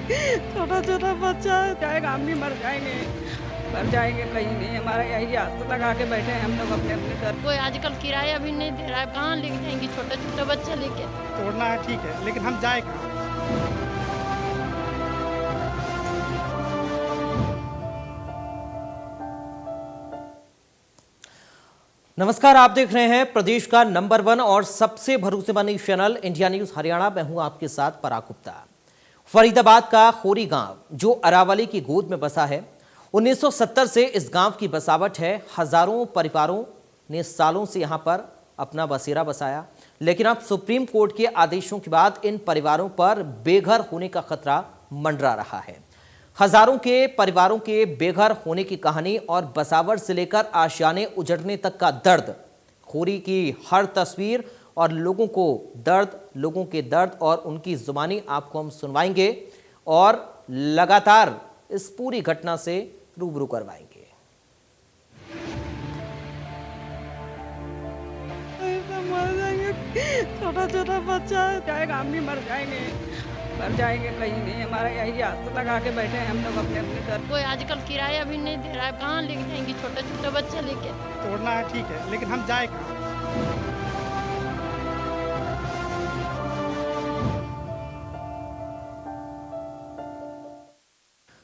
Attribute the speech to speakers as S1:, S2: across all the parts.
S1: छोटा छोटा बच्चा जाएगा, हम भी मर जाएंगे कहीं नहीं। हमारा यही आस लगा के बैठे हैं हम लोग अपने अपने घर।
S2: कोई आजकल किराया भी नहीं दे रहा है, कहाँ लेके जाएंगे छोटे छोटे बच्चे लेके।
S3: तोड़ना है ठीक है, लेकिन हम जाए कहाँ?
S4: नमस्कार, आप देख रहे हैं प्रदेश का नंबर 1 और सबसे भरोसेमंद चैनल इंडिया न्यूज हरियाणा। मैं हूं आपके साथ पराग गुप्ता। फरीदाबाद का खोरी गांव जो अरावली की गोद में बसा है, 1970 से इस गांव की बसावट है। हजारों परिवारों ने सालों से यहां पर अपना बसेरा बसाया, लेकिन अब सुप्रीम कोर्ट के आदेशों के बाद इन परिवारों पर बेघर होने का खतरा मंडरा रहा है। हजारों के परिवारों के बेघर होने की कहानी और बसावट से लेकर आशियाने उजड़ने तक का दर्द, खोरी की हर तस्वीर और लोगों के दर्द और उनकी जुबानी आपको हम सुनवाएंगे और लगातार इस पूरी घटना से रूबरू करवाएंगे।
S1: मर जाएंगे, छोटा छोटा बच्चा जाएगा, हम भी मर जाएंगे कहीं नहीं। हमारा यही आस लगा के बैठे हैं हम लोग अपने अपने घर।
S2: कोई आजकल किराया भी नहीं दे रहा है, कहाँ लेके जाएंगे छोटे छोटे बच्चे लेके।
S3: तोड़ना है ठीक है, लेकिन हम जाए कहाँ?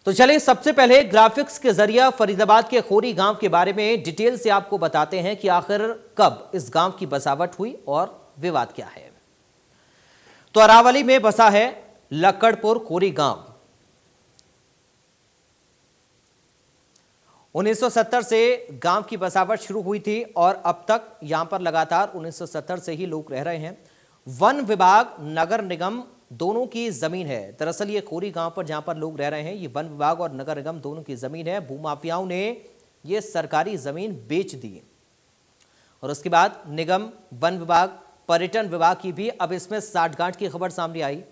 S4: तो चलिए सबसे पहले ग्राफिक्स के जरिए फरीदाबाद के खोरी गांव के बारे में डिटेल से आपको बताते हैं कि आखिर कब इस गांव की बसावट हुई और विवाद क्या है। तो अरावली में बसा है लक्कड़पुर खोरी गांव। 1970 से गांव की बसावट शुरू हुई थी और अब तक यहां पर लगातार 1970 से ही लोग रह रहे हैं। वन विभाग, नगर निगम दोनों की जमीन है। दरअसल ये खोरी गांव पर जहां पर लोग रह रहे हैं, ये वन विभाग और नगर निगम दोनों की जमीन है। भूमाफियाओं ने ये सरकारी जमीन बेच दी और उसके बाद निगम, वन विभाग, पर्यटन विभाग की भी अब इसमें साठगांठ की खबर सामने आई।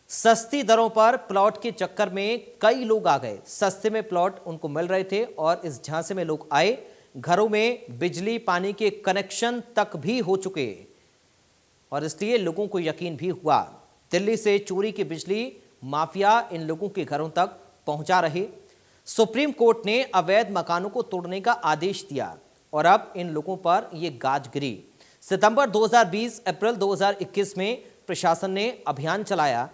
S4: सस्ती दरों पर प्लॉट के चक्कर में कई लोग आ गए। सस्ते में प्लॉट उनको मिल रहे थे और इस झांसे में लोग आए। घरों में बिजली पानी के कनेक्शन तक भी हो चुके और इसलिए लोगों को यकीन भी हुआ। दिल्ली से चोरी की बिजली माफिया इन लोगों के घरों तक पहुंचा रहे। सुप्रीम कोर्ट ने अवैध मकानों को तोड़ने का आदेश दिया और अब इन लोगों पर यह गाज गिरी। सितंबर 2020, अप्रैल 2021 में प्रशासन ने अभियान चलाया।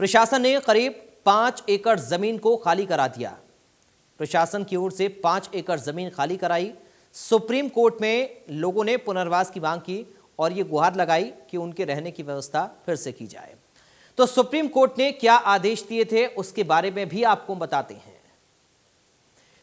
S4: प्रशासन ने करीब 5 एकड़ जमीन को खाली करा दिया। प्रशासन की ओर से 5 एकड़ जमीन खाली कराई। सुप्रीम कोर्ट में लोगों ने पुनर्वास की मांग की और ये गुहार लगाई कि उनके रहने की व्यवस्था फिर से की जाए। तो सुप्रीम कोर्ट ने क्या आदेश दिए थे उसके बारे में भी आपको बताते हैं।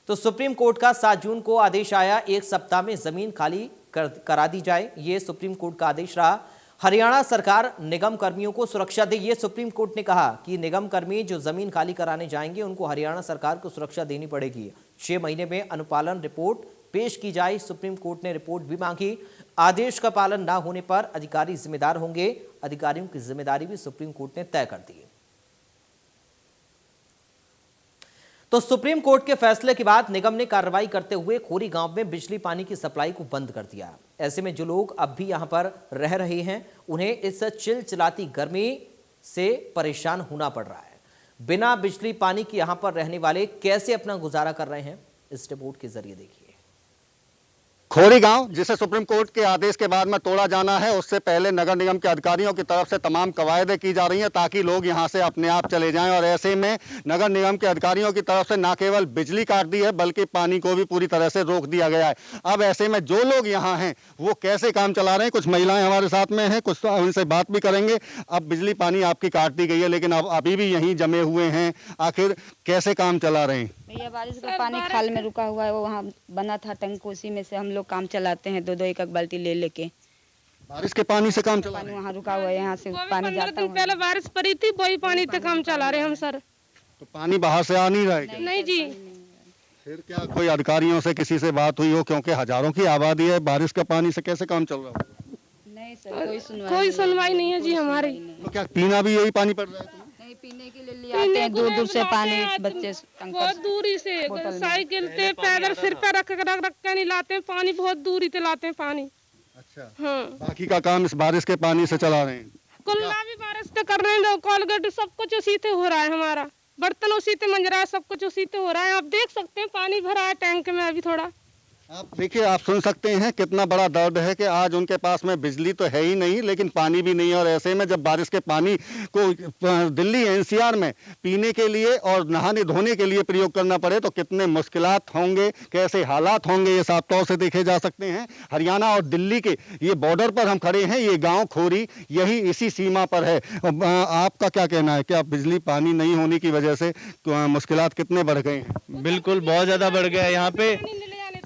S4: तो सुप्रीम कोर्ट का 7 जून को आदेश आया, 1 सप्ताह में जमीन खाली करा दी जाए। ये सुप्रीम कोर्ट का आदेश रहा। हरियाणा सरकार निगम कर्मियों को सुरक्षा दे। ये सुप्रीम कोर्ट ने कहा कि निगम कर्मी जो जमीन खाली कराने जाएंगे उनको हरियाणा सरकार को सुरक्षा देनी पड़ेगी। 6 महीने में अनुपालन रिपोर्ट पेश की जाए। सुप्रीम कोर्ट ने रिपोर्ट भी मांगी। आदेश का पालन ना होने पर अधिकारी जिम्मेदार होंगे। अधिकारियों की जिम्मेदारी भी सुप्रीम कोर्ट ने तय कर दी। तो सुप्रीम कोर्ट के फैसले के बाद निगम ने कार्रवाई करते हुए खोरी गांव में बिजली पानी की सप्लाई को बंद कर दिया। ऐसे में जो लोग अब भी यहां पर रह रहे हैं उन्हें इस चिलचिलाती गर्मी से परेशान होना पड़ रहा है। बिना बिजली पानी के यहां पर रहने वाले कैसे अपना गुजारा कर रहे हैं, इस रिपोर्ट के जरिए देखिए।
S5: खोरी गांव जिसे सुप्रीम कोर्ट के आदेश के बाद में तोड़ा जाना है, उससे पहले नगर निगम के अधिकारियों की तरफ से तमाम कवायदें की जा रही हैं ताकि लोग यहां से अपने आप चले जाएं। और ऐसे में नगर निगम के अधिकारियों की तरफ से न केवल बिजली काट दी है बल्कि पानी को भी पूरी तरह से रोक दिया गया है। अब ऐसे में जो लोग यहाँ हैं वो कैसे काम चला रहे हैं, कुछ महिलाएं हमारे साथ में हैं, कुछ उनसे बात भी करेंगे। अब बिजली पानी आपकी काट दी गई है लेकिन अब अभी भी यहीं जमे हुए हैं, आखिर कैसे काम चला रहे हैं?
S6: भैया बारिश का पानी खाल में रुका हुआ है, वो वहाँ बना था टंकी, उसी में से हम लोग काम चलाते हैं, 2-2 एक बाल्टी ले लेके।
S5: बारिश के पानी से काम चला
S6: पानी
S5: रहे हैं?
S6: वहाँ रुका हुआ है, यहाँ से पानी जाता है।
S1: पहले बारिश पड़ी थी, वही पानी से काम चला रहे हम सर।
S5: तो पानी बाहर से आ नहीं रहा है क्या?
S1: नहीं जी।
S5: फिर क्या कोई अधिकारियों से किसी से बात हुई हो, क्योंकि हजारों की आबादी है, बारिश का पानी से कैसे काम चल रहा हो?
S6: नहीं सर,
S1: कोई सुनवाई नहीं है जी हमारी।
S5: तो क्या पीना भी यही पानी पड़ रहा है?
S6: नहीं, पीने के लिए ले आते हैं दूर दूर से पानी, बच्चे
S1: बहुत दूरी से साइकिल से पैदल सिर पे रख के नहीं लाते हैं पानी, बहुत दूरी से लाते हैं पानी।
S5: अच्छा।
S1: हाँ।
S5: बाकी का काम इस बारिश के पानी से चला रहे हैं?
S7: कुल्ला भी बारिश से कर रहे हैं, कोलगेट सब कुछ उसी से हो रहा है, हमारा बर्तन उसी से मंज रहा है, सब कुछ उसी से हो रहा है। आप देख सकते हैं पानी भरा है टैंक में अभी थोड़ा।
S5: आप देखिए, आप सुन सकते हैं कितना बड़ा दर्द है कि आज उनके पास में बिजली तो है ही नहीं, लेकिन पानी भी नहीं है। और ऐसे में जब बारिश के पानी को दिल्ली एनसीआर में पीने के लिए और नहाने धोने के लिए प्रयोग करना पड़े तो कितने मुश्किलात होंगे, कैसे हालात होंगे, ये साफ तौर से देखे जा सकते हैं। हरियाणा और दिल्ली के ये बॉर्डर पर हम खड़े हैं। ये गाँव खोरी यही इसी सीमा पर है। आपका क्या कहना है, क्या बिजली पानी नहीं होने की वजह से मुश्किलात कितने बढ़ गए हैं?
S8: बिल्कुल, बहुत ज़्यादा बढ़ गया है। यहाँ पे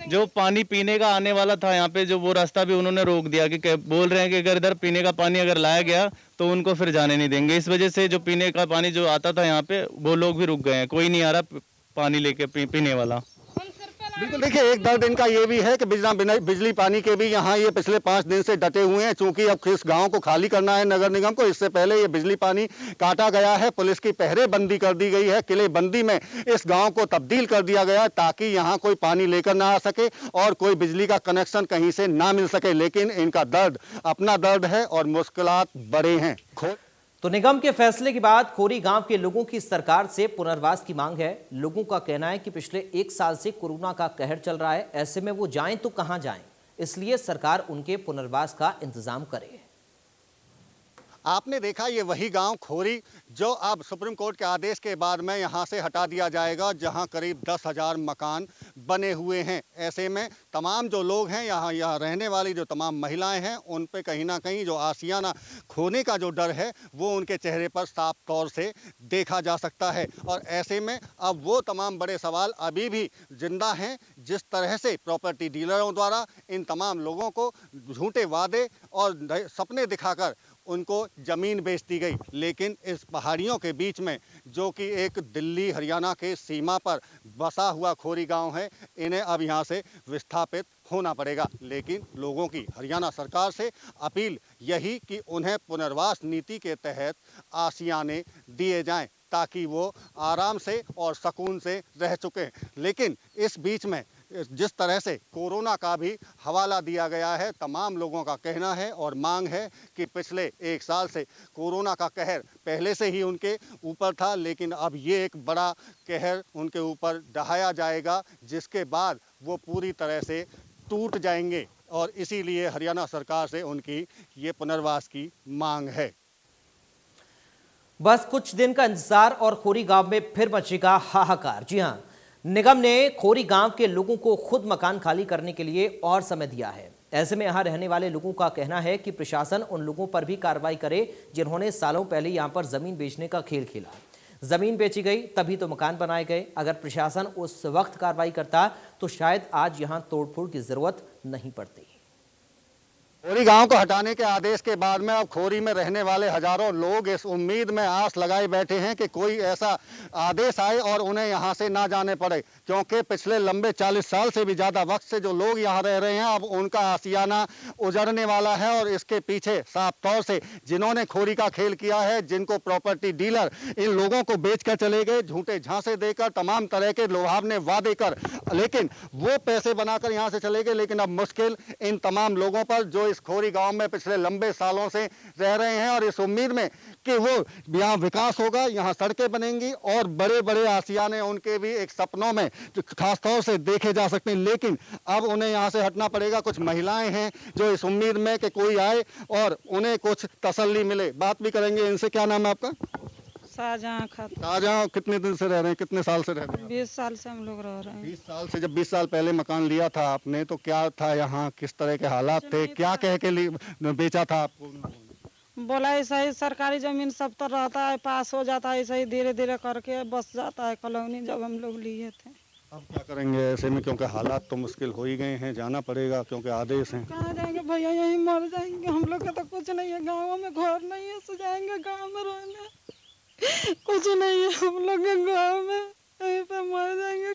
S8: जो पानी पीने का आने वाला था, यहाँ पे जो वो रास्ता भी उन्होंने रोक दिया कि बोल रहे हैं कि अगर इधर पीने का पानी अगर लाया गया तो उनको फिर जाने नहीं देंगे। इस वजह से जो पीने का पानी जो आता था यहाँ पे, वो लोग भी रुक गए हैं, कोई नहीं आ रहा पानी लेके पीने वाला।
S5: बिल्कुल, देखिए एक दर्द इनका ये भी है कि बिजली पानी के भी यहाँ ये पिछले 5 दिन से डटे हुए हैं। चूंकि अब इस गांव को खाली करना है नगर निगम को, इससे पहले ये बिजली पानी काटा गया है, पुलिस की पहरेबंदी कर दी गई है, किलेबंदी में इस गांव को तब्दील कर दिया गया ताकि यहाँ कोई पानी लेकर ना आ सके और कोई बिजली का कनेक्शन कहीं से ना मिल सके। लेकिन इनका दर्द अपना दर्द है और मुश्किलात बड़े हैं।
S4: तो निगम के फैसले के बाद खोरी गांव के लोगों की सरकार से पुनर्वास की मांग है। लोगों का कहना है कि पिछले 1 साल से कोरोना का कहर चल रहा है, ऐसे में वो जाएं तो कहां जाएं, इसलिए सरकार उनके पुनर्वास का इंतजाम करे।
S5: आपने देखा ये वही गांव खोरी जो अब सुप्रीम कोर्ट के आदेश के बाद में यहां से हटा दिया जाएगा, जहां करीब 10,000 मकान बने हुए हैं। ऐसे में तमाम जो लोग हैं यहाँ रहने वाली जो तमाम महिलाएं हैं, उन पे कहीं ना कहीं जो आशियाना खोने का जो डर है वो उनके चेहरे पर साफ तौर से देखा जा सकता है। और ऐसे में अब वो तमाम बड़े सवाल अभी भी जिंदा हैं। जिस तरह से प्रॉपर्टी डीलरों द्वारा इन तमाम लोगों को झूठे वादे और सपने दिखाकर उनको ज़मीन बेच दी गई, लेकिन इस पहाड़ियों के बीच में जो कि एक दिल्ली हरियाणा के सीमा पर बसा हुआ खोरी गांव है, इन्हें अब यहां से विस्थापित होना पड़ेगा। लेकिन लोगों की हरियाणा सरकार से अपील यही कि उन्हें पुनर्वास नीति के तहत आशियाने दिए जाएं ताकि वो आराम से और सुकून से रह चुके। लेकिन इस बीच में जिस तरह से कोरोना का भी हवाला दिया गया है, तमाम लोगों का कहना है और मांग है कि पिछले 1 साल से कोरोना का कहर पहले से ही उनके ऊपर था, लेकिन अब ये एक बड़ा कहर उनके ऊपर ढहाया जाएगा, जिसके बाद वो पूरी तरह से टूट जाएंगे। और इसीलिए हरियाणा सरकार से उनकी ये पुनर्वास की मांग है।
S4: बस कुछ दिन का इंतजार और खोरी गांव में फिर मचेगा हाहाकार। जी हां, निगम ने खोरी गांव के लोगों को खुद मकान खाली करने के लिए और समय दिया है। ऐसे में यहां रहने वाले लोगों का कहना है कि प्रशासन उन लोगों पर भी कार्रवाई करे जिन्होंने सालों पहले यहां पर जमीन बेचने का खेल खेला। जमीन बेची गई तभी तो मकान बनाए गए। अगर प्रशासन उस वक्त कार्रवाई करता तो शायद आज यहां तोड़फोड़ की जरूरत नहीं पड़ती।
S5: खोरी गांव को हटाने के आदेश के बाद में अब खोरी में रहने वाले हजारों लोग इस उम्मीद में आस लगाए बैठे हैं कि कोई ऐसा आदेश आए और उन्हें यहां से ना जाने पड़े, क्योंकि पिछले लंबे 40 साल से भी ज़्यादा वक्त से जो लोग यहां रह रहे हैं, अब उनका आशियाना उजड़ने वाला है। और इसके पीछे साफ तौर से जिन्होंने खोरी का खेल किया है, जिनको प्रॉपर्टी डीलर इन लोगों को बेच कर चले गए, झूठे झांसे देकर, तमाम तरह के लुभावने वादे कर, लेकिन वो पैसे बनाकर यहाँ से चले गए। लेकिन अब मुश्किल इन तमाम लोगों पर जो इस खोरी गांव में पिछले लंबे सालों से रह रहे हैं और इस उम्मीद में कि वो यहाँ विकास होगा, यहाँ सड़कें बनेंगी और बड़े बड़े आशियाने उनके भी एक सपनों में खास तौर से देखे जा सकते हैं। लेकिन अब उन्हें यहाँ से हटना पड़ेगा। कुछ महिलाएं हैं जो इस उम्मीद में कि कोई आए और उन्हें कुछ तसल्ली मिले। बात भी करेंगे इनसे। क्या नाम है आपका?
S1: शाहजहां खातून।
S5: शाहजहां, कितने दिन से रह रहे हैं, कितने साल से रह रहे हैं?
S1: 20 साल से हम लोग रह रहे हैं।
S5: 20 साल से। जब 20 साल पहले मकान लिया था आपने तो क्या था यहाँ, किस तरह के हालात थे, क्या कह के बेचा था आपको?
S1: बोला ऐसा ही सरकारी जमीन सब तो रहता है, पास हो जाता है, ऐसा ही धीरे धीरे करके बस जाता है कॉलोनी। जब हम लोग लिए थे।
S5: अब क्या करेंगे ऐसे में, क्योंकि हालात तो मुश्किल हो ही गए हैं, जाना पड़ेगा क्योंकि आदेश हैं।
S1: कहाँ जाएंगे भैया, यहीं मर जाएंगे। हम लोग का तो कुछ नहीं है, गाँव में घर नहीं है, सो जाएंगे गाँव में रहने। कुछ नहीं है हम लोग के गाँव में, यहीं पे मर जाएंगे।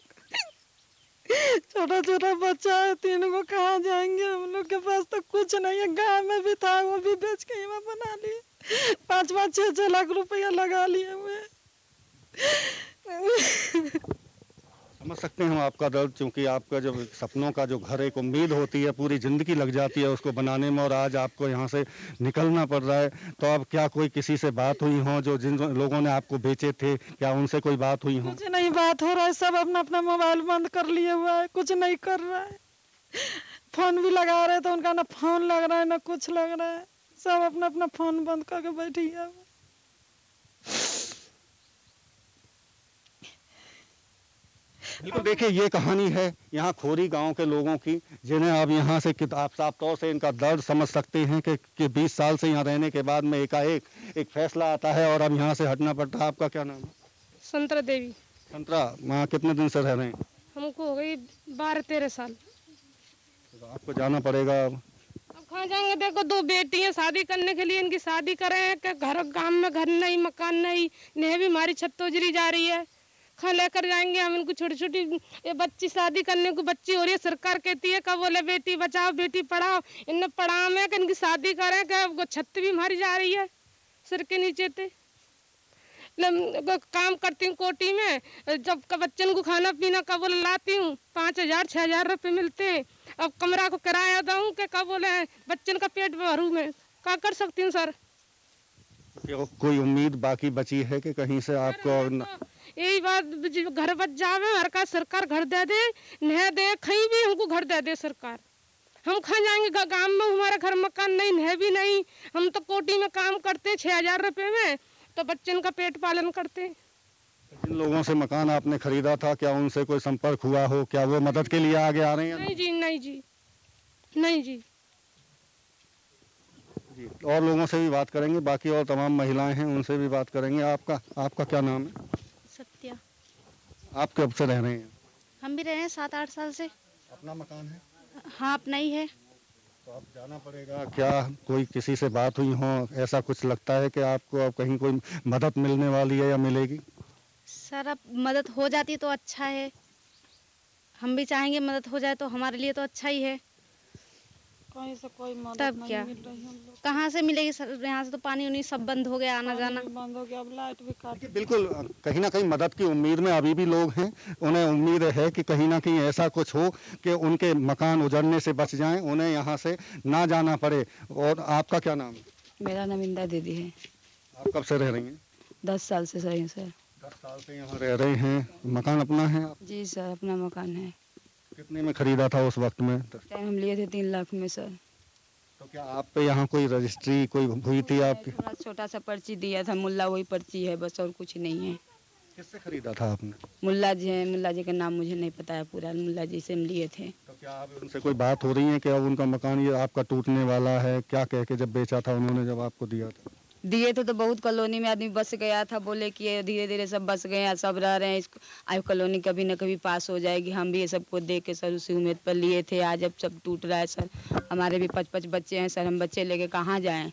S1: छोटा छोटा बच्चा है 3 को, कहाँ जाएंगे? हम लोग के पास तो कुछ नहीं है। गाँव में भी था, वो भी बेच के यहाँ बना लिए। 5-5, 6-6 लाख रुपया लगा लिए हुए।
S5: समझ सकते हैं हम आपका दर्द, क्योंकि आपका जो सपनों का जो घर एक उम्मीद होती है, पूरी ज़िंदगी लग जाती है उसको बनाने में, और आज आपको यहाँ से निकलना पड़ रहा है। तो अब क्या कोई किसी से बात हुई हो, जो जिन लोगों ने आपको बेचे थे, क्या उनसे कोई बात हुई हो?
S1: कुछ नहीं बात हो रहा है, सब अपना अपना मोबाइल बंद कर लिए हुआ है, कुछ नहीं कर रहा है। फोन भी लगा रहे तो उनका ना फोन लग रहा है ना कुछ लग रहा है, सब अपना अपना फोन बंद करके बैठी है।
S5: बिल्कुल, देखिए ये कहानी है यहाँ खोरी गांव के लोगों की, जिन्हें आप यहाँ से आप साफ तौर से इनका दर्द समझ सकते हैं कि 20 साल से यहाँ रहने के बाद में एकाएक एक फैसला आता है और अब यहाँ से हटना पड़ता है। आपका क्या नाम है?
S7: संतरा देवी।
S5: संतरा, वहाँ कितने दिन से रह रहे हैं?
S7: हमको हो गई 12-13 साल।
S5: तो आपको जाना पड़ेगा अब
S7: कहाँ जाएंगे? देखो 2 बेटी हैं, शादी करने के लिए इनकी शादी करें कि घर गांव में घर नहीं, मकान नहीं, नेह भी हमारी छत उजरी जा रही है। कहाँ लेकर जाएंगे हम इनको? छोटी छोटी ये बच्ची शादी करने को बच्ची हो रही है, सरकार कहती है कब बोले बेटी बचाओ बेटी पढ़ाओ, इनने पढ़ा में कि इनकी शादी करें कि छत भी हमारी जा रही है सिर के नीचे थे। काम करती हूँ कोटी में, जब बच्चन को खाना पीना कब बोले लाती हूँ 5,000-6,000 रुपये मिलते हैं। अब कमरा को किराया दूँ कि कब बोले बच्चन का पेट भरूँ मैं, क्या कर सकती हूँ सर?
S5: कोई उम्मीद बाकी बची है कि कहीं से आपको?
S7: यही बात, घर बच जावे, हर का सरकार घर दे दे, नह दे, कहीं भी हमको घर दे दे सरकार। हम कहाँ जाएंगे? गांव में हमारा घर मकान नहीं, नह भी नहीं। हम तो कोटी में काम करते 6,000 रुपये में, तो बच्चन का पेट पालन करते।
S5: जिन लोगों से मकान आपने खरीदा था, क्या उनसे कोई संपर्क हुआ हो? क्या वो मदद के लिए आगे आ रहे हैं?
S7: नहीं जी, नहीं जी, नहीं जी।
S5: जी, और लोगों से भी बात करेंगे, बाकी और तमाम महिलाएं हैं उनसे भी बात करेंगे। आपका क्या नाम है?
S2: सत्या।
S5: आप कब से रह रहे हैं?
S2: हम भी रहे हैं 7-8 साल से।
S5: अपना मकान है?
S2: हाँ, अपना ही है।
S5: तो अब जाना पड़ेगा। क्या कोई किसी से बात हुई हो? ऐसा कुछ लगता है कि आपको अब कहीं कोई मदद मिलने वाली है या मिलेगी?
S2: सर अब मदद हो जाती तो अच्छा है, हम भी चाहेंगे मदद हो जाए तो हमारे लिए तो अच्छा ही है।
S1: कहीं से कोई मदद
S2: तब
S1: नहीं
S2: क्या?
S1: मिल रही हम लोग।
S2: कहाँ से मिलेगी सर? यहाँ से तो पानी उनी सब बंद हो गया, आना जाना
S1: बंद हो गया, अब लाइट भी काट।
S5: बिल्कुल, कहीं ना कहीं मदद की उम्मीद में अभी भी लोग हैं। उन्हें उम्मीद है कि कहीं ना कहीं ऐसा कुछ हो कि उनके मकान उजड़ने से बच जाएं, उन्हें यहाँ से ना जाना पड़े। और आपका क्या नाम है?
S6: मेरा नाम इंदा दीदी है।
S5: आप कब से रह रही हैं?
S6: 10 साल से सही सर।
S5: 10 साल से यहाँ रह रहे हैं। मकान अपना है?
S6: जी सर, अपना मकान है।
S5: कितने में खरीदा था उस वक्त में?
S6: टाइम हम लिए थे 3 लाख में सर।
S5: तो क्या आप पे यहाँ कोई रजिस्ट्री कोई हुई थी आपकी?
S6: थोड़ा छोटा सा पर्ची दिया था मुल्ला, वही पर्ची है बस, और कुछ नहीं है।
S5: किससे खरीदा था आपने?
S6: मुल्ला जी है, मुल्ला जी का नाम मुझे नहीं पता है पूरा, मुल्ला जी से हम लिए थे।
S5: तो क्या अब उनसे कोई बात हो रही है कि अब उनका मकान ये आपका टूटने वाला है? क्या कह के जब बेचा था उन्होंने, जब आपको दिया था?
S6: दिए थे तो बहुत कॉलोनी में आदमी बस गया था, बोले कि ये धीरे धीरे सब बस गए हैं, सब रह रहे हैं, आयु कॉलोनी कभी न कभी पास हो जाएगी। हम भी ये सबको देख के सर उसी उम्मीद पर लिए थे। आज अब सब टूट रहा है सर। हमारे भी 5-5 बच्चे हैं सर, हम बच्चे लेके कहाँ जाएं?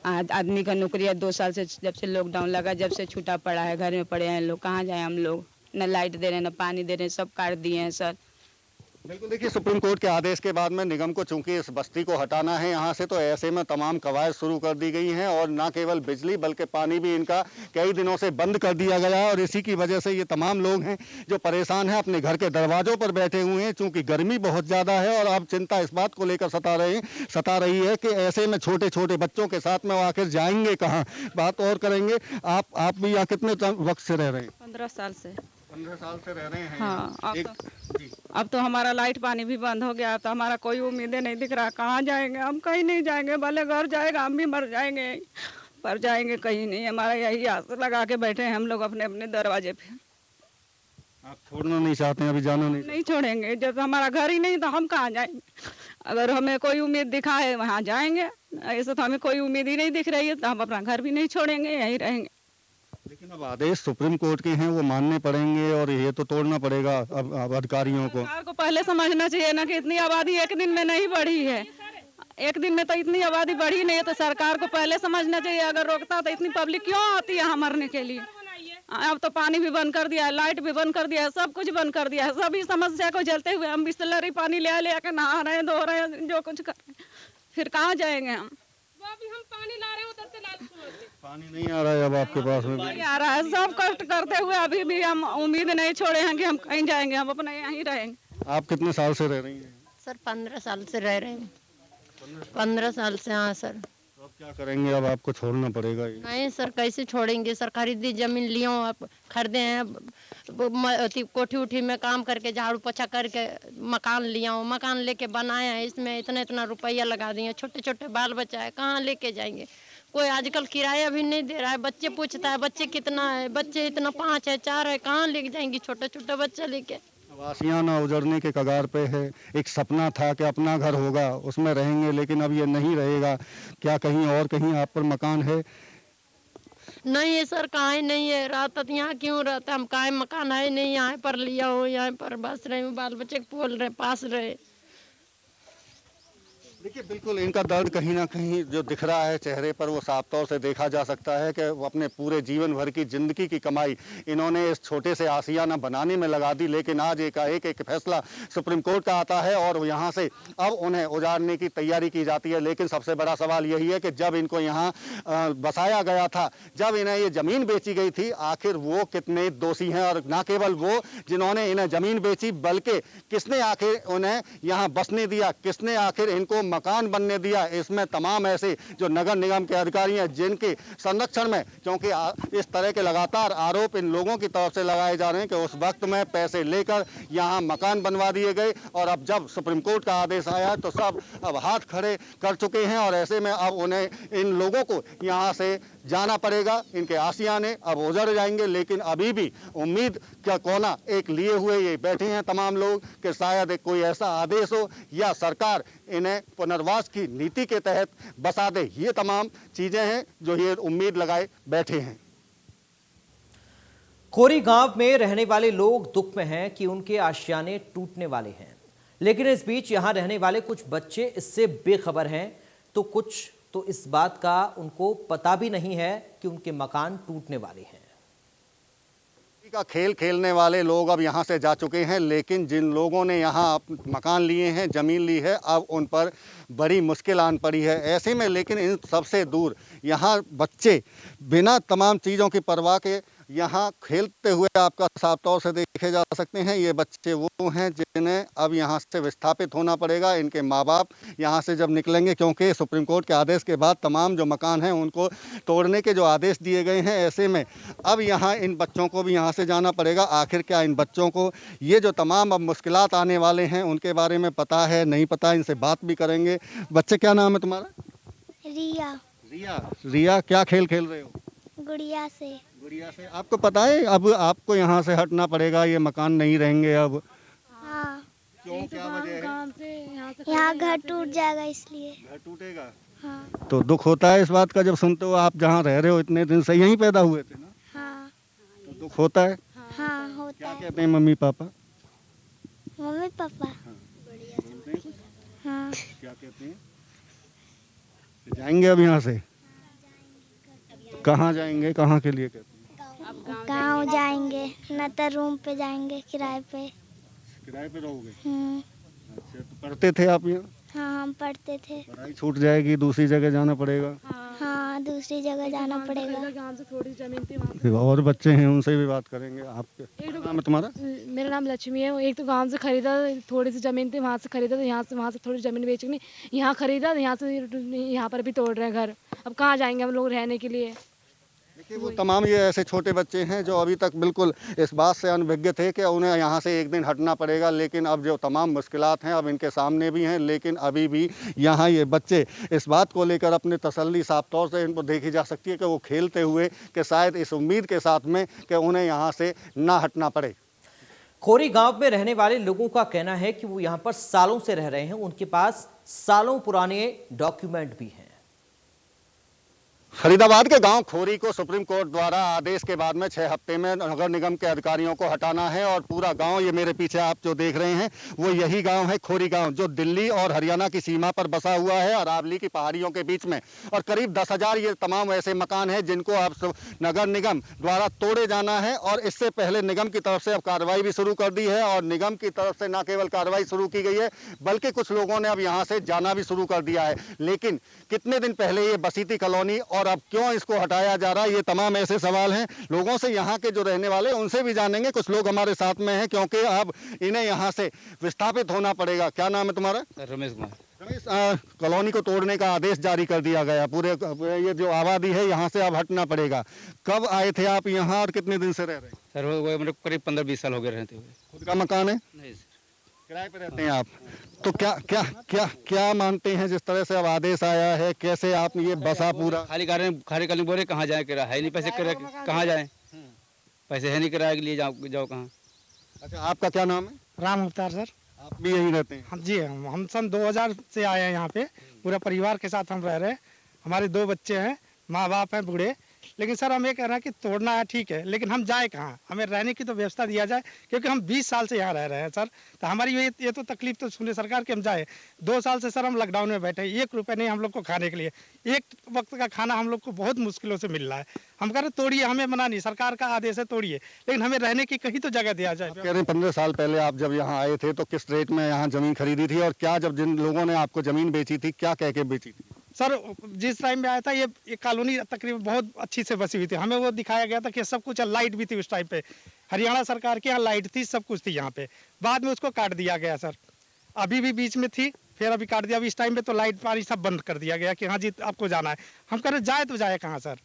S6: आदमी का नौकरी है 2 साल से, जब से लॉकडाउन लगा जब से छूटा पड़ा है, घर में पड़े हैं लोग, कहाँ जाएं हम लोग? न लाइट दे रहे हैं, न पानी दे रहे हैं, सब काट दिए हैं सर।
S5: बिल्कुल, देखिए सुप्रीम कोर्ट के आदेश के बाद में निगम को चूंकि इस बस्ती को हटाना है यहाँ से, तो ऐसे में तमाम कवायद शुरू कर दी गई हैं और ना केवल बिजली बल्कि पानी भी इनका कई दिनों से बंद कर दिया गया है। और इसी की वजह से ये तमाम लोग हैं जो परेशान हैं, अपने घर के दरवाजों पर बैठे हुए हैं, चूंकि गर्मी बहुत ज़्यादा है। और अब चिंता इस बात को लेकर सता रही है कि ऐसे में छोटे छोटे बच्चों के साथ में वो आखिर जाएंगे कहाँ? बात और करेंगे। आप भी यहाँ कितने वक्त से रह रहे हैं?
S6: 15 साल से।
S5: 15 साल से रह रहे हैं।
S6: हाँ, अब तो हमारा लाइट पानी भी बंद हो गया, अब तो हमारा कोई उम्मीदें नहीं दिख रहा। कहाँ जाएंगे हम? कहीं नहीं जाएंगे, भले घर जाएगा हम भी मर जाएंगे, पर जाएंगे कहीं नहीं। हमारा यही आस लगा के बैठे हैं हम लोग अपने अपने दरवाजे पे।
S5: आप छोड़ना नहीं चाहते हैं? अभी जाना नहीं
S6: छोड़ेंगे, जब हमारा घर ही नहीं तो हम कहाँ जाएंगे? अगर हमें कोई उम्मीद दिखाए वहाँ जाएंगे, ऐसे तो हमें कोई उम्मीद ही नहीं दिख रही है, तो हम अपना घर भी नहीं छोड़ेंगे, यहीं रहेंगे।
S5: लेकिन अब आदेश सुप्रीम कोर्ट के हैं, वो मानने पड़ेंगे और ये तो तोड़ना पड़ेगा अब अधिकारियों को।
S6: सरकार को पहले समझना चाहिए ना कि इतनी आबादी एक दिन में नहीं बढ़ी है, एक दिन में तो इतनी आबादी बढ़ी नहीं है, तो सरकार को पहले समझना चाहिए। अगर रोकता तो इतनी पब्लिक क्यों आती है यहाँ मरने के लिए? अब तो पानी भी बंद कर दिया है, लाइट भी बंद कर दिया है, सब कुछ बंद कर दिया है। सभी समस्या को झेलते हुए हम बिस्लरी पानी ले के नहा रहे हैं, धो रहे हैं, जो कुछ कर, फिर कहाँ जाएंगे हम?
S7: वो अभी हम पानी ला रहे हैं उधर से लाल
S5: पानी नहीं आ रहा है अब आपके पास में भी?
S1: नहीं आ रहा है, सब कष्ट करते हुए अभी भी हम उम्मीद नहीं छोड़े हैं कि हम कहीं जाएंगे, हम अपने यहीं रहेंगे।
S5: आप कितने साल से रह रही हैं?
S9: सर 15 साल से रह रहे हैं। 15 साल से, हाँ सर।
S5: तो अब क्या करेंगे? अब आपको छोड़ना पड़ेगा ये।
S9: नहीं सर, कैसे छोड़ेंगे सर? खरीदी जमीन लियो, आप खरीदे हैं, कोठी उठी में काम करके झाड़ू पोछा करके मकान लिया हूँ, मकान लेके बनाए हैं, इसमें इतना इतना रुपया लगा दिए, छोटे छोटे बाल बच्चा है, कहाँ लेके जाएंगे? कोई आजकल किराया भी नहीं दे रहा है, बच्चे पूछता है बच्चे कितना है, बच्चे इतना 5 है 4 है, कहाँ लेके जाएंगे छोटे छोटे बच्चा लेके?
S5: अब आशियाना उजड़ने के कगार पे है। एक सपना था कि अपना घर होगा, उसमें रहेंगे, लेकिन अब ये नहीं रहेगा। क्या कहीं और कहीं आप पर मकान है?
S9: नहीं है सर, कहाँ नहीं है। रात तक यहाँ क्यों रहता? हम कहाँ मकान है नहीं, यहाँ पर लिया हो, यहाँ पर बस रहे हूँ, बाल बच्चे पोल रहे, पास रहे।
S5: देखिए, बिल्कुल इनका दर्द कहीं ना कहीं जो दिख रहा है चेहरे पर, वो साफ तौर से देखा जा सकता है कि वो अपने पूरे जीवन भर की जिंदगी की कमाई इन्होंने इस छोटे से आशियाना बनाने में लगा दी, लेकिन आज एक फैसला सुप्रीम कोर्ट का आता है और यहाँ से अब उन्हें उजाड़ने की तैयारी की जाती है। लेकिन सबसे बड़ा सवाल यही है कि जब इनको यहाँ बसाया गया था, जब इन्हें ये जमीन बेची गई थी, आखिर वो कितने दोषी हैं? और ना केवल वो जिन्होंने इन्हें जमीन बेची, बल्कि किसने आखिर उन्हें यहाँ बसने दिया, किसने आखिर इनको मकान बनने दिया? इसमें तमाम ऐसे जो नगर निगम के अधिकारी हैं जिनके संरक्षण में, क्योंकि इस तरह के लगातार आरोप इन लोगों की तरफ से लगाए जा रहे हैं कि उस वक्त में पैसे लेकर यहाँ मकान बनवा दिए गए, और अब जब सुप्रीम कोर्ट का आदेश आया तो सब अब हाथ खड़े कर चुके हैं, और ऐसे में अब उन्हें, इन लोगों को यहाँ से जाना पड़ेगा। इनके आशियाने अब उजड़ जाएंगे, लेकिन अभी भी उम्मीद का कोना एक लिए हुए ये बैठे हैं तमाम लोग कि शायद कोई ऐसा आदेश हो या सरकार इन्हें पुनर्वास की नीति के तहत बसा दे। ये तमाम चीजें हैं जो ये उम्मीद लगाए बैठे हैं।
S4: खोरी गांव में रहने वाले लोग दुख में हैं कि उनके आशियाने टूटने वाले हैं, लेकिन इस बीच यहां रहने वाले कुछ बच्चे इससे बेखबर हैं, तो कुछ तो इस बात का उनको पता भी नहीं है कि उनके मकान टूटने वाले हैं।
S5: का खेल खेलने वाले लोग अब यहाँ से जा चुके हैं, लेकिन जिन लोगों ने यहाँ मकान लिए हैं, जमीन ली है, अब उन पर बड़ी मुश्किल आन पड़ी है। ऐसे में लेकिन इन सबसे दूर यहाँ बच्चे बिना तमाम चीज़ों की परवाह के यहाँ खेलते हुए आपका साफ तौर से देखे जा सकते हैं। ये बच्चे वो हैं जिन्हें अब यहाँ से विस्थापित होना पड़ेगा। इनके माँ बाप यहाँ से जब निकलेंगे, क्योंकि सुप्रीम कोर्ट के आदेश के बाद तमाम जो मकान हैं उनको तोड़ने के जो आदेश दिए गए हैं, ऐसे में अब यहाँ इन बच्चों को भी यहाँ से जाना पड़ेगा। आखिर क्या इन बच्चों को ये जो तमाम अब मुश्किलात आने वाले हैं उनके बारे में पता है, नहीं पता? इनसे बात भी करेंगे। बच्चे, क्या नाम है तुम्हारा?
S10: रिया।
S5: रिया, रिया क्या खेल खेल रहे हो?
S10: गुड़िया से।
S5: गुड़िया से। आपको पता है अब आपको यहाँ से हटना पड़ेगा, ये मकान नहीं रहेंगे अब?
S10: हाँ।
S5: क्यों, क्या वजह है?
S10: यहाँ घर टूट जाएगा इसलिए।
S5: घर टूटेगा?
S10: हाँ।
S5: तो दुख होता है इस बात का जब सुनते हो? आप जहाँ रह रहे हो इतने दिन से, यहीं पैदा हुए थे ना?
S10: हाँ।
S5: तो दुख होता है?
S10: हाँ होता
S5: क्या
S10: है।
S5: कहते हैं मम्मी पापा?
S10: Mummy papa? हाँ।
S5: क्या कहते हैं? जाएंगे अब यहाँ से? कहाँ जाएंगे, कहाँ के लिए कहते हैं?
S10: गाँव जाएंगे, न तो रूम पे जाएंगे किराए पे।
S5: किराए पे रहोगे? अच्छा, तो पढ़ते थे आप यहाँ?
S10: हाँ, हम पढ़ते थे।
S5: पढ़ाई छूट जाएगी, दूसरी जगह जाना पड़ेगा?
S10: हाँ, दूसरी जगह जाना पड़ेगा।
S7: गांव से थोड़ी जमीन थी,
S5: और बच्चे हैं, उनसे भी बात करेंगे। आपके नाम है तुम्हारा?
S7: मेरा नाम लक्ष्मी है। एक तो गांव से खरीदा, थोड़ी सी जमीन थी, वहाँ से खरीदा, तो यहाँ से वहाँ से थोड़ी जमीन बेच के यहाँ खरीदा, यहाँ से यहाँ पर भी तोड़ रहे हैं घर। अब कहाँ जाएंगे हम लोग रहने के लिए?
S5: देखिए, वो तमाम ये ऐसे छोटे बच्चे हैं जो अभी तक बिल्कुल इस बात से अनभिज्ञ थे कि उन्हें यहाँ से एक दिन हटना पड़ेगा, लेकिन अब जो तमाम मुश्किलात हैं अब इनके सामने भी हैं, लेकिन अभी भी यहाँ ये बच्चे इस बात को लेकर अपनी तसल्ली साफ तौर से इनको देखी जा सकती है कि वो खेलते हुए कि शायद इस उम्मीद के साथ में कि उन्हें यहाँ से ना हटना पड़े।
S4: खोरी गांव में रहने वाले लोगों का कहना है कि वो यहाँ पर सालों से रह रहे हैं, उनके पास सालों पुराने डॉक्यूमेंट भी हैं।
S5: फरीदाबाद के गांव खोरी को सुप्रीम कोर्ट द्वारा आदेश के बाद में 6 हफ्ते में नगर निगम के अधिकारियों को हटाना है, और पूरा गांव, ये मेरे पीछे आप जो देख रहे हैं वो यही गांव है, खोरी गांव, जो दिल्ली और हरियाणा की सीमा पर बसा हुआ है, अरावली की पहाड़ियों के बीच में। और करीब 10,000 ये तमाम ऐसे मकान हैं जिनको अब नगर निगम द्वारा तोड़े जाना है, और इससे पहले निगम की तरफ से अब कार्रवाई भी शुरू कर दी है। और निगम की तरफ से न केवल कार्रवाई शुरू की गई है, बल्कि कुछ लोगों ने अब यहाँ से जाना भी शुरू कर दिया है। लेकिन कितने दिन पहले ये बसीती कॉलोनी और और अब क्यों इसको हटाया जा रहा है, ये तमाम ऐसे सवाल हैं लोगों से, यहाँ के जो रहने वाले उनसे भी जानेंगे। कुछ लोग हमारे साथ में हैं क्योंकि अब इन्हें यहाँ से विस्थापित होना पड़ेगा। क्या नाम है तुम्हारा?
S11: रमेश कुमार।
S5: रमेश, कॉलोनी को तोड़ने का आदेश जारी कर दिया गया, पूरे ये जो आबादी है यहाँ से अब हटना पड़ेगा। कब आए थे आप यहाँ और कितने दिन से रह रहे हैं?
S11: सर वो मतलब करीब 15-20 साल हो गए रहते हुए।
S5: खुद का मकान है?
S11: नहीं सर,
S5: किराए पे रहते हैं आप। तो क्या क्या क्या क्या मानते हैं जिस तरह से अब आदेश आया है, कैसे आप ये बसा पूरा
S11: खाली कर बोल रहे कहाँ जाए, किराया है नहीं, पैसे कहाँ जाए, पैसे है नहीं किराए के लिए, जाओ कहाँ।
S5: अच्छा, आपका क्या नाम है?
S3: राम अवतार सर।
S5: आप भी यहीं रहते हैं?
S3: हम जी हम सन 2000 से आए हैं यहाँ पे, पूरा परिवार के साथ हम रह रहे हैं। हमारे 2 बच्चे हैं, माँ बाप हैं बूढ़े। लेकिन सर हम ये कह रहे हैं कि तोड़ना है ठीक है, लेकिन हम जाए कहाँ? हमें रहने की तो व्यवस्था दिया जाए, क्योंकि हम 20 साल से यहाँ रह रहे हैं सर। तो हमारी ये तो तकलीफ तो सुने सरकार कि हम जाए। 2 साल से सर हम लॉकडाउन में बैठे, 1 रुपये नहीं हम लोग को खाने के लिए। एक वक्त का खाना हम लोग को बहुत मुश्किलों से मिल रहा है। हम कह रहे तोड़िए, हमें मना नहीं, सरकार का आदेश है तोड़िए, लेकिन हमें रहने की कहीं तो जगह दिया जाए।
S5: कह रहे हैं 15 साल पहले आप जब यहाँ आए थे तो किस रेट में यहाँ जमीन खरीदी थी, और क्या जब जिन लोगों ने आपको जमीन बेची थी क्या कह के बेची थी?
S3: सर जिस टाइम में आया था ये कॉलोनी तकरीबन बहुत अच्छी से बसी हुई थी। हमें वो दिखाया गया था कि सब कुछ, लाइट भी थी उस टाइम पे, हरियाणा सरकार के यहाँ लाइट थी, सब कुछ थी यहाँ पे। बाद में उसको काट दिया गया सर, अभी भी बीच में थी, फिर अभी काट दिया। अभी इस टाइम पे तो लाइट पानी सब बंद कर दिया गया कि हाँ जी आपको जाना है। हम कह रहे जाए तो जाए कहाँ सर?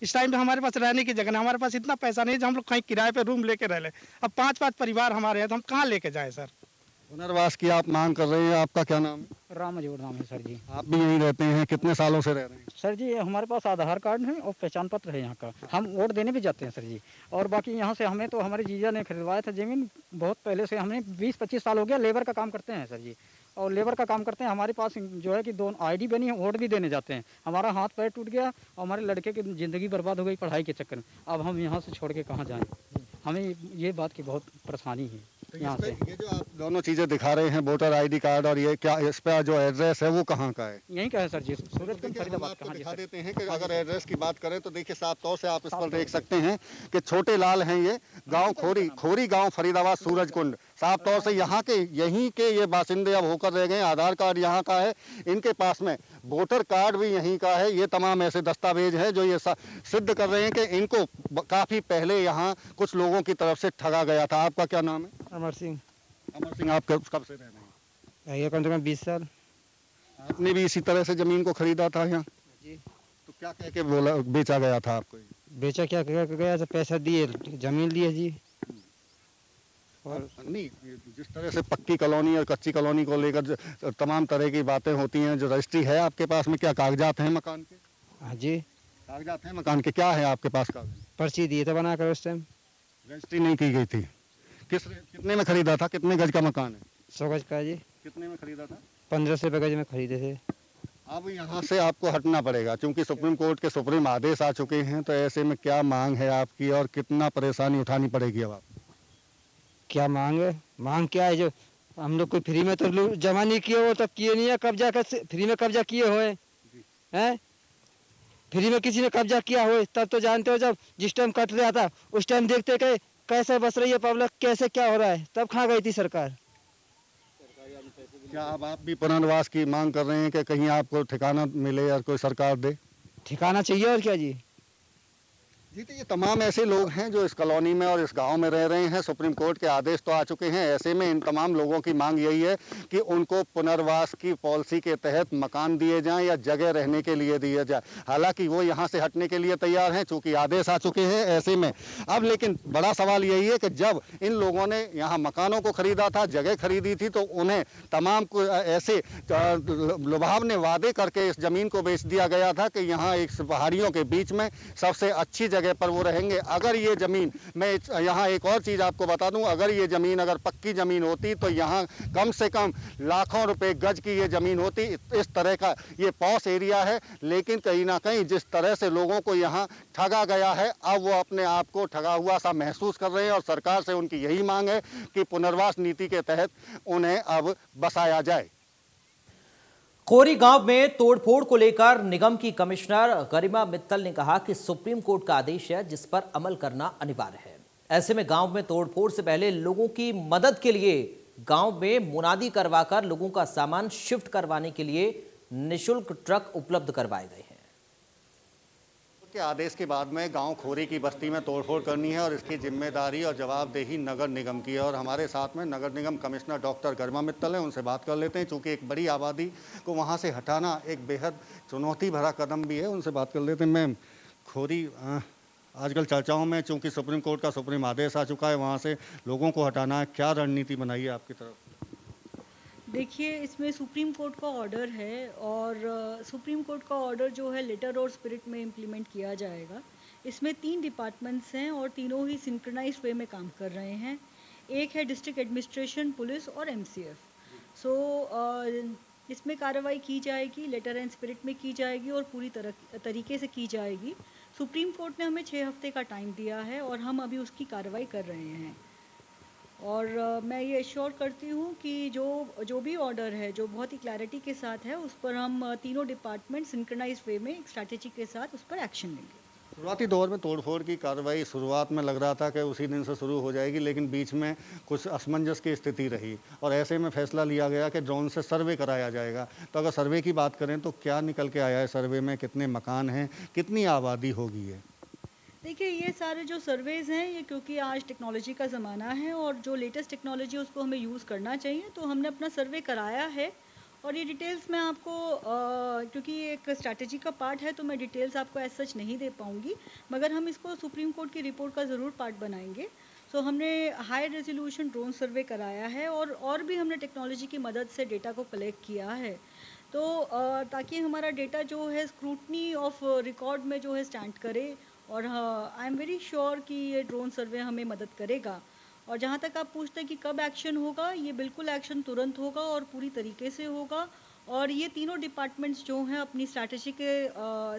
S3: इस टाइम पे हमारे पास रहने की जगह नहीं, हमारे पास इतना पैसा नहीं जो हम लोग कहीं किराए पे रूम लेके रह ले। अब 5-5 परिवार हमारे हैं तो हम कहाँ लेके जाए सर?
S5: पुनर्वास की आप मांग कर रहे हैं। आपका क्या नाम है?
S12: रामजोड़ नाम है सर जी।
S5: आप भी यहीं रहते हैं, कितने सालों से रह रहे हैं?
S12: सर जी हमारे पास आधार कार्ड है और पहचान पत्र है यहाँ का। हम वोट देने भी जाते हैं सर जी। और बाकी यहाँ से हमें तो हमारे जीजा ने खरीदवाया था ज़मीन बहुत पहले से। हमने 20-25 साल हो गया लेबर का काम करते हैं सर जी, और लेबर का काम करते हैं। हमारे पास जो है कि 2 ID बनी है, वोट भी देने जाते हैं। हमारा हाथ पैर टूट गया और हमारे लड़के की ज़िंदगी बर्बाद हो गई पढ़ाई के चक्कर में। अब हम यहाँ से छोड़ के कहाँ जाएँ? हमें ये बात की बहुत परेशानी है यहाँ से।
S5: ये जो आप दोनों चीजें दिखा रहे हैं, वोटर ID कार्ड और ये क्या, इस पे जो एड्रेस है वो कहाँ का है?
S12: यहीं का है सर जी, सूरजगंज फरीदाबाद।
S5: आपको दिखा देते हैं कि अगर एड्रेस की बात करें तो देखिए साफ तौर से आप इस पर देख सकते हैं कि छोटे लाल हैं ये गांव खोरी गांव फरीदाबाद सूरजकुंड। साफ तौर से यहाँ के यहीं के ये बासिंदे अब होकर रह गए। आधार कार्ड यहाँ का है, इनके पास में वोटर कार्ड भी यहीं का है। ये तमाम ऐसे दस्तावेज हैं जो ये सिद्ध कर रहे हैं कि इनको काफी पहले यहाँ कुछ लोगों की तरफ से ठगा गया था। आपका क्या नाम है?
S13: अमर सिंह।
S5: अमर सिंह, आप कब से रह रहे हैं?
S13: ये कम से कम 20 साल।
S5: आपने भी इसी तरह से जमीन को खरीदा था यहाँ
S13: जी?
S5: तो क्या कह के बोला बेचा गया था आपको?
S13: बेचा क्या गया था? पैसा दिए, जमीन लिए जी।
S5: और नहीं, जिस तरह से पक्की कॉलोनी और कच्ची कॉलोनी को लेकर तमाम तरह की बातें होती हैं, जो रजिस्ट्री है आपके पास में, क्या कागजात हैं मकान के?
S13: हाँ जी,
S5: कागजात हैं मकान के। क्या है आपके पास कागज?
S13: पर्ची दिए थे बनाकर उस टाइम।
S5: रजिस्ट्री नहीं की गई थी। कितने में खरीदा था? कितने गज का मकान है?
S13: 100 गज का जी।
S5: कितने में खरीदा था?
S13: 1500 रुपये गज में खरीदे थे।
S5: अब यहाँ से आपको हटना पड़ेगा क्योंकि सुप्रीम कोर्ट के सुप्रीम आदेश आ चुके हैं। तो ऐसे में क्या मांग है आपकी और कितना परेशानी उठानी पड़ेगी अब आपको?
S13: क्या मांग है? मांग क्या है? जो हम लोग को फ्री में तो लोग जमा नहीं किए हो, तब किए नहीं है कब्जा, कैसे फ्री में कब्जा किए हुए हैं? फ्री में किसी ने कब्जा किया हो तब तो जानते हो, जब जिस टाइम कट रहा था उस टाइम देखते कि कैसे बस रही है पब्लिक, कैसे क्या हो रहा है, तब कहाँ गई थी सरकार?
S5: क्या अब आप भी पुनर्वास की मांग कर रहे हैं कि कहीं आपको ठिकाना मिले या कोई सरकार दे?
S13: ठिकाना चाहिए और क्या जी।
S5: जी, तो ये तमाम ऐसे लोग हैं जो इस कॉलोनी में और इस गांव में रह रहे हैं। सुप्रीम कोर्ट के आदेश तो आ चुके हैं। ऐसे में इन तमाम लोगों की मांग यही है कि उनको पुनर्वास की पॉलिसी के तहत मकान दिए जाएं या जगह रहने के लिए दिए जाए। हालांकि वो यहाँ से हटने के लिए तैयार हैं चूंकि आदेश आ चुके हैं। ऐसे में अब लेकिन बड़ा सवाल यही है कि जब इन लोगों ने यहाँ मकानों को खरीदा था, जगह खरीदी थी, तो उन्हें तमाम ऐसे लुभावने वादे करके इस जमीन को बेच दिया गया था कि यहाँ एक पहाड़ियों के बीच में सबसे अच्छी जगह पर वो रहेंगे। अगर ये जमीन, मैं यहाँ एक और चीज आपको बता दूं, अगर ये जमीन अगर पक्की जमीन होती तो यहाँ कम से कम लाखों रुपए गज की ये जमीन होती। इस तरह का ये पॉश एरिया है, लेकिन कहीं ना कहीं जिस तरह से लोगों को यहाँ ठगा गया है, अब वो अपने आप को ठगा हुआ सा महसूस कर रहे हैं और सरकार से उनकी यही मांग है कि पुनर्वास नीति के तहत उन्हें अब बसाया जाए।
S4: कोरी गांव में तोड़फोड़ को लेकर निगम की कमिश्नर गरिमा मित्तल ने कहा कि सुप्रीम कोर्ट का आदेश है जिस पर अमल करना अनिवार्य है। ऐसे में गांव में तोड़फोड़ से पहले लोगों की मदद के लिए गांव में मुनादी करवाकर लोगों का सामान शिफ्ट करवाने के लिए निःशुल्क ट्रक उपलब्ध करवाए गए हैं।
S5: के आदेश के बाद में गांव खोरी की बस्ती में तोड़फोड़ करनी है और इसकी जिम्मेदारी और जवाबदेही नगर निगम की है। और हमारे साथ में नगर निगम कमिश्नर डॉक्टर गरिमा मित्तल हैं, उनसे बात कर लेते हैं। चूँकि एक बड़ी आबादी को वहाँ से हटाना एक बेहद चुनौती भरा कदम भी है, उनसे बात कर लेते हैं। मैम, खोरी आजकल चर्चाओं में चूँकि सुप्रीम कोर्ट का सुप्रीम आदेश आ चुका है, वहाँ से लोगों को हटाना है, क्या रणनीति बनाई है आपकी तरफ?
S1: देखिए, इसमें सुप्रीम कोर्ट का ऑर्डर है और सुप्रीम कोर्ट का ऑर्डर जो है लेटर और स्पिरिट में इम्प्लीमेंट किया जाएगा। इसमें 3 डिपार्टमेंट्स हैं और तीनों ही सिंक्रोनाइज्ड वे में काम कर रहे हैं। एक है डिस्ट्रिक्ट एडमिनिस्ट्रेशन, पुलिस और एमसीएफ। इसमें कार्रवाई की जाएगी, लेटर एंड स्पिरिट में की जाएगी और पूरी तरीके से की जाएगी। सुप्रीम कोर्ट ने हमें 6 हफ्ते का टाइम दिया है और हम अभी उसकी कार्रवाई कर रहे हैं। और मैं ये एश्योर करती हूँ कि जो भी ऑर्डर है, जो बहुत ही क्लैरिटी के साथ है, उस पर हम तीनों डिपार्टमेंट सिंक्रोनाइज्ड वे में एक स्ट्रैटेजी के साथ उस पर एक्शन लेंगे।
S5: शुरुआती दौर में तोड़फोड़ की कार्रवाई शुरुआत में लग रहा था कि उसी दिन से शुरू हो जाएगी, लेकिन बीच में कुछ असमंजस की स्थिति रही और ऐसे में फैसला लिया गया कि ड्रोन से सर्वे कराया जाएगा। तो अगर सर्वे की बात करें तो क्या निकल के आया है सर्वे में? कितने मकान हैं, कितनी आबादी होगी है?
S1: देखिए, ये सारे जो सर्वेज़ हैं, ये क्योंकि आज टेक्नोलॉजी का ज़माना है और जो लेटेस्ट टेक्नोलॉजी उसको हमें यूज़ करना चाहिए, तो हमने अपना सर्वे कराया है। और ये डिटेल्स मैं आपको क्योंकि ये एक स्ट्रैटेजी का पार्ट है, तो मैं डिटेल्स आपको एज सच नहीं दे पाऊँगी, मगर हम इसको सुप्रीम कोर्ट की रिपोर्ट का ज़रूर पार्ट बनाएंगे। हमने हाई रेजोल्यूशन ड्रोन सर्वे कराया है और भी हमने टेक्नोलॉजी की मदद से डेटा को कलेक्ट किया है, ताकि हमारा डेटा जो है स्क्रूटनी ऑफ रिकॉर्ड में जो है स्टैंड करे। और आई एम वेरी श्योर कि ये ड्रोन सर्वे हमें मदद करेगा। और जहाँ तक आप पूछते हैं कि कब एक्शन होगा, ये बिल्कुल एक्शन तुरंत होगा और पूरी तरीके से होगा। और ये तीनों डिपार्टमेंट्स जो हैं अपनी स्ट्रैटेजी के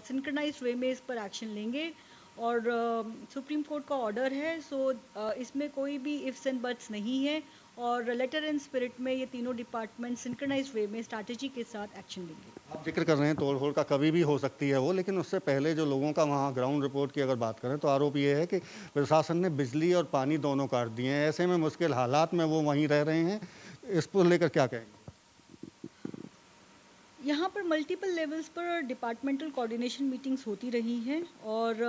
S1: सिंक्रोनाइज्ड वे में इस पर एक्शन लेंगे। और सुप्रीम कोर्ट का ऑर्डर है, इसमें कोई भी इफ्स एंड बट्स नहीं है और लेटर एंड स्पिरिट में ये तीनों डिपार्टमेंट सिंक्रोनाइज्ड वे में स्ट्रैटेजी के साथ एक्शन लेंगे।
S5: आप जिक्र कर रहे हैं तोड़फोड़ का, कभी भी हो सकती है वो, लेकिन उससे पहले जो लोगों का वहाँ ग्राउंड रिपोर्ट की अगर बात करें तो आरोप ये है कि प्रशासन ने बिजली और पानी दोनों काट दिए हैं। ऐसे में मुश्किल हालात में वो वहीं रह रहे हैं, इसको लेकर क्या कहेंगे?
S1: यहाँ पर मल्टीपल लेवल्स पर डिपार्टमेंटल कोऑर्डिनेशन मीटिंग्स होती रही हैं और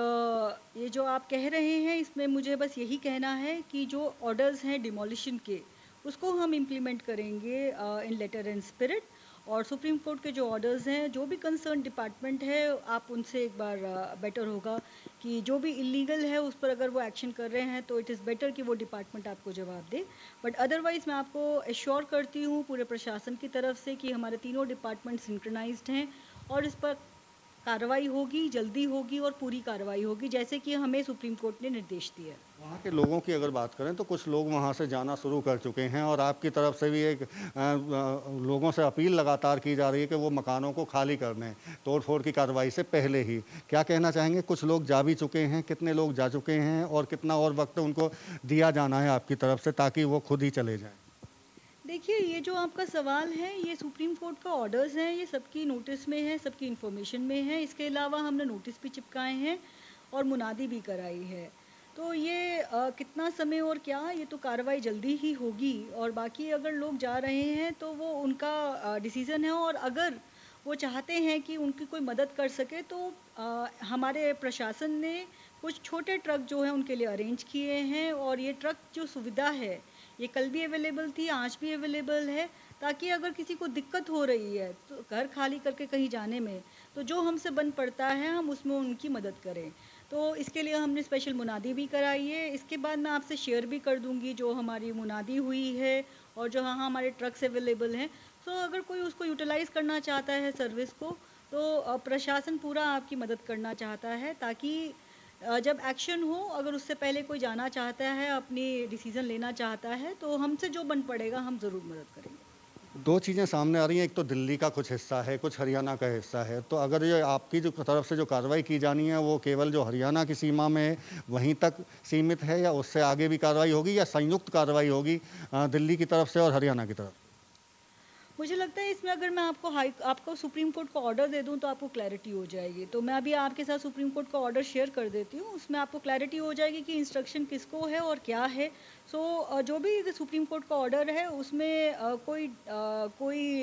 S1: ये जो आप कह रहे हैं, इसमें मुझे बस यही कहना है कि जो ऑर्डर्स हैं डिमोलिशन के, उसको हम इम्प्लीमेंट करेंगे इन लेटर एंड स्पिरिट। और सुप्रीम कोर्ट के जो ऑर्डर्स हैं, जो भी कंसर्न डिपार्टमेंट है, आप उनसे एक बार बेटर होगा कि जो भी इलीगल है उस पर अगर वो एक्शन कर रहे हैं तो इट इज़ बेटर कि वो डिपार्टमेंट आपको जवाब दे। बट अदरवाइज़ मैं आपको एश्योर करती हूँ पूरे प्रशासन की तरफ से कि हमारे तीनों डिपार्टमेंट सिंक्रोनाइज्ड हैं और इस पर कार्रवाई होगी, जल्दी होगी और पूरी कार्रवाई होगी, जैसे कि हमें सुप्रीम कोर्ट ने निर्देश दिया है।
S5: वहाँ के लोगों की अगर बात करें तो कुछ लोग वहाँ से जाना शुरू कर चुके हैं और आपकी तरफ से भी एक लोगों से अपील लगातार की जा रही है कि वो मकानों को खाली कर दें तोड़फोड़ की कार्रवाई से पहले ही। क्या कहना चाहेंगे? कुछ लोग जा भी चुके हैं, कितने लोग जा चुके हैं और कितना और वक्त उनको दिया जाना है आपकी तरफ से ताकि वो खुद ही चले जाएँ?
S1: देखिए, ये जो आपका सवाल है, ये सुप्रीम कोर्ट का ऑर्डर्स हैं, ये सबकी नोटिस में है, सबकी इन्फॉर्मेशन में है। इसके अलावा हमने नोटिस भी चिपकाए हैं और मुनादी भी कराई है। तो ये कितना समय और क्या, ये तो कार्रवाई जल्दी ही होगी। और बाकी अगर लोग जा रहे हैं तो वो उनका डिसीज़न है और अगर वो चाहते हैं कि उनकी कोई मदद कर सके तो हमारे प्रशासन ने कुछ छोटे ट्रक जो हैं उनके लिए अरेंज किए हैं। और ये ट्रक जो सुविधा है, ये कल भी अवेलेबल थी, आज भी अवेलेबल है, ताकि अगर किसी को दिक्कत हो रही है तो घर खाली करके कहीं जाने में, तो जो हमसे बन पड़ता है हम उसमें उनकी मदद करें। तो इसके लिए हमने स्पेशल मुनादी भी कराई है। इसके बाद मैं आपसे शेयर भी कर दूंगी जो हमारी मुनादी हुई है और जो हाँ हमारे ट्रक्स अवेलेबल हैं। अगर कोई उसको यूटिलाइज़ करना चाहता है सर्विस को, तो प्रशासन पूरा आपकी मदद करना चाहता है, ताकि जब एक्शन हो, अगर उससे पहले कोई जाना चाहता है, अपनी डिसीज़न लेना चाहता है, तो हमसे जो बन पड़ेगा हम ज़रूर मदद करेंगे।
S5: दो चीज़ें सामने आ रही हैं, एक तो दिल्ली का कुछ हिस्सा है, कुछ हरियाणा का हिस्सा है। तो अगर ये आपकी जो तरफ से जो कार्रवाई की जानी है वो केवल जो हरियाणा की सीमा में है वहीं तक सीमित है, या उससे आगे भी कार्रवाई होगी, या संयुक्त कार्रवाई होगी दिल्ली की तरफ से और हरियाणा की तरफ?
S1: मुझे लगता है इसमें अगर मैं आपको सुप्रीम कोर्ट का ऑर्डर दे दूं तो आपको क्लैरिटी हो जाएगी। तो मैं अभी आपके साथ सुप्रीम कोर्ट का ऑर्डर शेयर कर देती हूँ, उसमें आपको क्लैरिटी हो जाएगी कि इंस्ट्रक्शन किसको है और क्या है। सो जो भी सुप्रीम कोर्ट का ऑर्डर है उसमें कोई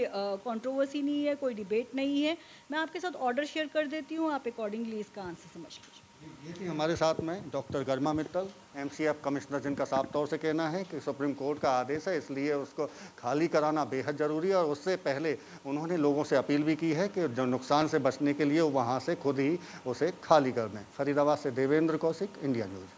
S1: कंट्रोवर्सी नहीं है, कोई डिबेट नहीं है। मैं आपके साथ ऑर्डर शेयर कर देती हूँ, आप अकॉर्डिंगली इसका आंसर समझ लीजिए।
S5: ये थी हमारे साथ में डॉक्टर गरिमा मित्तल, MCF कमिश्नर, जिनका साफ तौर से कहना है कि सुप्रीम कोर्ट का आदेश है, इसलिए उसको खाली कराना बेहद ज़रूरी है। और उससे पहले उन्होंने लोगों से अपील भी की है कि जो नुकसान से बचने के लिए वहाँ से खुद ही उसे खाली कर दें। फरीदाबाद से देवेंद्र कौशिक, इंडिया न्यूज़।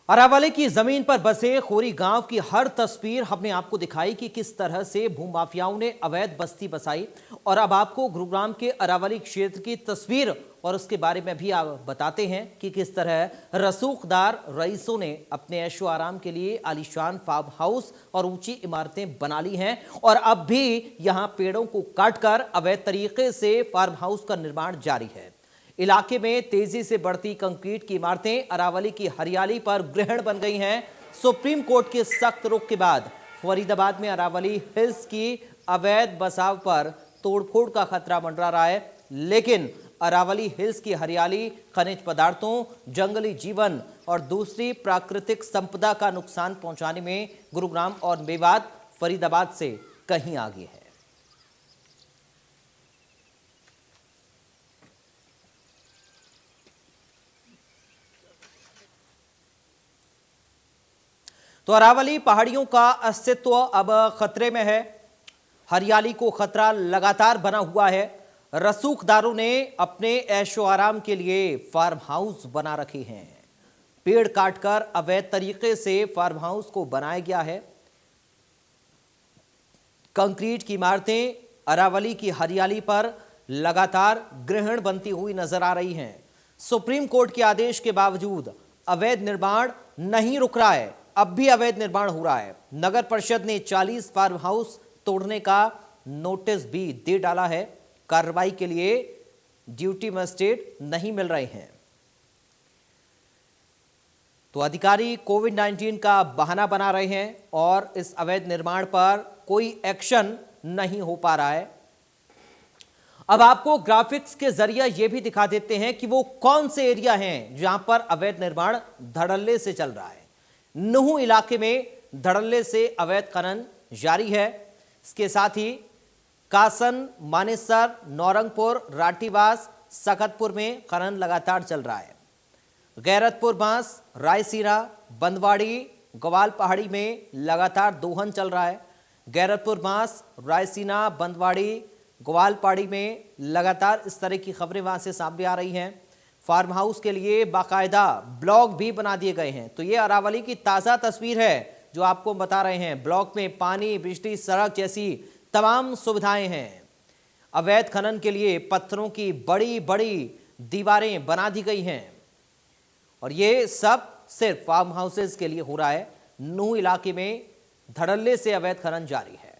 S4: अरावली की जमीन पर बसे खोरी गांव की हर तस्वीर हमने आपको दिखाई कि किस तरह से भूमाफियाओं ने अवैध बस्ती बसाई, और अब आपको गुरुग्राम के अरावली क्षेत्र की तस्वीर और उसके बारे में भी आप बताते हैं कि किस तरह रसूखदार रईसों ने अपने ऐशो आराम के लिए आलीशान फार्म हाउस और ऊंची इमारतें बना ली हैं, और अब भी यहां पेड़ों को काटकर अवैध तरीके से फार्म हाउस का निर्माण जारी है। इलाके में तेजी से बढ़ती कंक्रीट की इमारतें अरावली की हरियाली पर ग्रहण बन गई हैं। सुप्रीम कोर्ट के सख्त रुख के बाद फरीदाबाद में अरावली हिल्स की अवैध बसाव पर तोड़फोड़ का खतरा मंडरा रहा है, लेकिन अरावली हिल्स की हरियाली, खनिज पदार्थों, जंगली जीवन और दूसरी प्राकृतिक संपदा का नुकसान पहुंचाने में गुरुग्राम और मेवात फरीदाबाद से कहीं आगे है। तो अरावली पहाड़ियों का अस्तित्व अब खतरे में है। हरियाली को खतरा लगातार बना हुआ है। रसूखदारों ने अपने ऐशो आराम के लिए फार्म हाउस बना रखे हैं। पेड़ काटकर अवैध तरीके से फार्म हाउस को बनाया गया है। कंक्रीट की इमारतें अरावली की हरियाली पर लगातार ग्रहण बनती हुई नजर आ रही हैं। सुप्रीम कोर्ट के आदेश के बावजूद अवैध निर्माण नहीं रुक रहा है, अब भी अवैध निर्माण हो रहा है। नगर परिषद ने 40 फार्म हाउस तोड़ने का नोटिस भी दे डाला है। कार्रवाई के लिए ड्यूटी मजिस्ट्रेट नहीं मिल रहे हैं, तो अधिकारी कोविड-19 का बहाना बना रहे हैं और इस अवैध निर्माण पर कोई एक्शन नहीं हो पा रहा है। अब आपको ग्राफिक्स के जरिए यह भी दिखा देते हैं कि वो कौन से एरिया हैं जहां पर अवैध निर्माण धड़ल्ले से चल रहा है। नुहू इलाके में धड़ल्ले से अवैध खनन जारी है। इसके साथ ही कासन, मानेसर, नौरंगपुर, राटीवास, सकतपुर में खनन लगातार चल रहा है। गैरतपुर बांस, रायसीना, बंदवाड़ी, ग्वाल पहाड़ी में लगातार दोहन चल रहा है। गैरतपुर बांस, रायसीना, बंदवाड़ी, ग्वाल पहाड़ी में लगातार इस तरह की खबरें वहां से सामने आ रही हैं। फार्म हाउस के लिए बाकायदा ब्लॉक भी बना दिए गए हैं। तो ये अरावली की ताज़ा तस्वीर है जो आपको बता रहे हैं। ब्लॉक में पानी, बिजली, सड़क जैसी तमाम सुविधाएं हैं। अवैध खनन के लिए पत्थरों की बड़ी बड़ी दीवारें बना दी गई हैं, और ये सब सिर्फ फार्म हाउसेस के लिए हो रहा है। नूह इलाके में धड़ल्ले से अवैध खनन जारी है।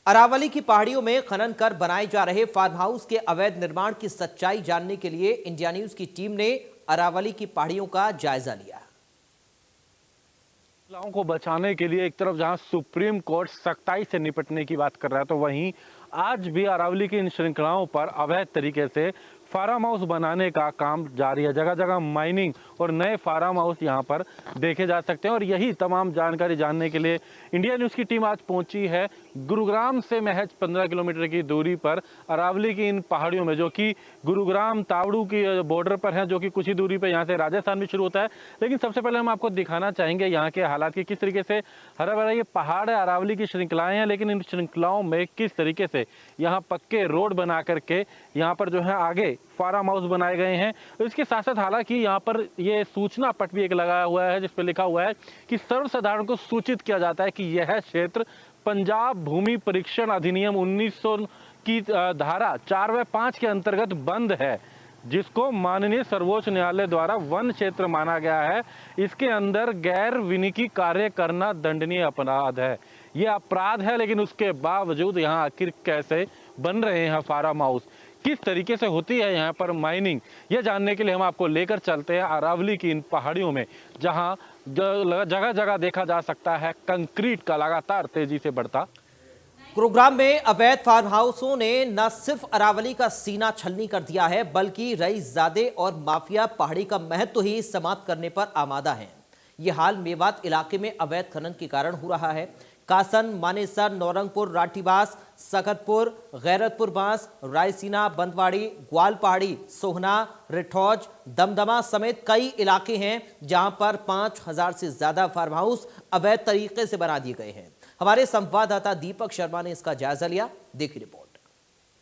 S4: अरावली की पहाड़ियों में खनन कर बनाए जा रहे फार्म हाउस के अवैध निर्माण की सच्चाई जानने के लिए इंडिया न्यूज की टीम ने अरावली की पहाड़ियों का जायजा लिया।
S14: महिलाओं को बचाने के लिए एक तरफ जहां सुप्रीम कोर्ट सख्ताई से निपटने की बात कर रहा है, तो वहीं आज भी अरावली की इन श्रृंखलाओं पर अवैध तरीके से फार्म हाउस बनाने का काम जारी है। जगह जगह माइनिंग और नए फार्म हाउस यहां पर देखे जा सकते हैं, और यही तमाम जानकारी जानने के लिए इंडिया न्यूज़ की टीम आज पहुंची है गुरुग्राम से महज 15 किलोमीटर की दूरी पर अरावली की इन पहाड़ियों में, जो कि गुरुग्राम तावड़ू की बॉर्डर पर है, जो कि कुछ ही दूरी पर यहाँ से राजस्थान भी शुरू होता है। लेकिन सबसे पहले हम आपको दिखाना चाहेंगे यहाँ के हालात की, किस तरीके से हरा भरा ये पहाड़ है, अरावली की श्रृंखलाएं हैं, लेकिन इन श्रृंखलाओं में किस तरीके से यहाँ पक्के रोड बना करके यहाँ पर जो है आगे फार्म हाउस बनाए गए हैं। इसके साथ साथ हालांकि यहाँ पर ये सूचना पट भी एक लगाया हुआ है जिस पर लिखा हुआ है कि सर्वसाधारण को सूचित किया जाता है कि यह क्षेत्र पंजाब भूमि परीक्षण अधिनियम 1900 की धारा 4 व 5 के अंतर्गत बंद है, जिसको माननीय सर्वोच्च न्यायालय द्वारा वन क्षेत्र माना गया है। इसके अंदर गैर विनिकी कार्य करना दंडनीय अपराध है। यह अपराध है, लेकिन उसके बावजूद यहाँ आखिर कैसे बन रहे हैं फार्म हाउस, किस तरीके से होती है यहाँ पर माइनिंग, यह जानने के लिए हम आपको लेकर चलते हैं अरावली की इन पहाड़ियों में, जहाँ जगह जगह देखा जा सकता है कंक्रीट का लगातार तेजी से बढ़ता
S4: गुरुग्राम में अवैध फार्म हाउसों ने न सिर्फ अरावली का सीना छलनी कर दिया है, बल्कि रईसजादे और माफिया पहाड़ी का महत्व ही समाप्त करने पर आमादा है। ये हाल मेवात इलाके में अवैध खनन के कारण हो रहा है। कासन, मानेसर, नौरंगपुर, राठीबास, सकतपुर, गैरतपुर बांस, रायसीना, बंदवाड़ी, ग्वाल पहाड़ी, सोहना, रिठौज, दमदमा समेत कई इलाके हैं जहां पर 5000 से ज्यादा फार्म हाउस अवैध तरीके से बना दिए गए हैं। हमारे संवाददाता दीपक शर्मा ने इसका जायजा लिया, देखिए रिपोर्ट।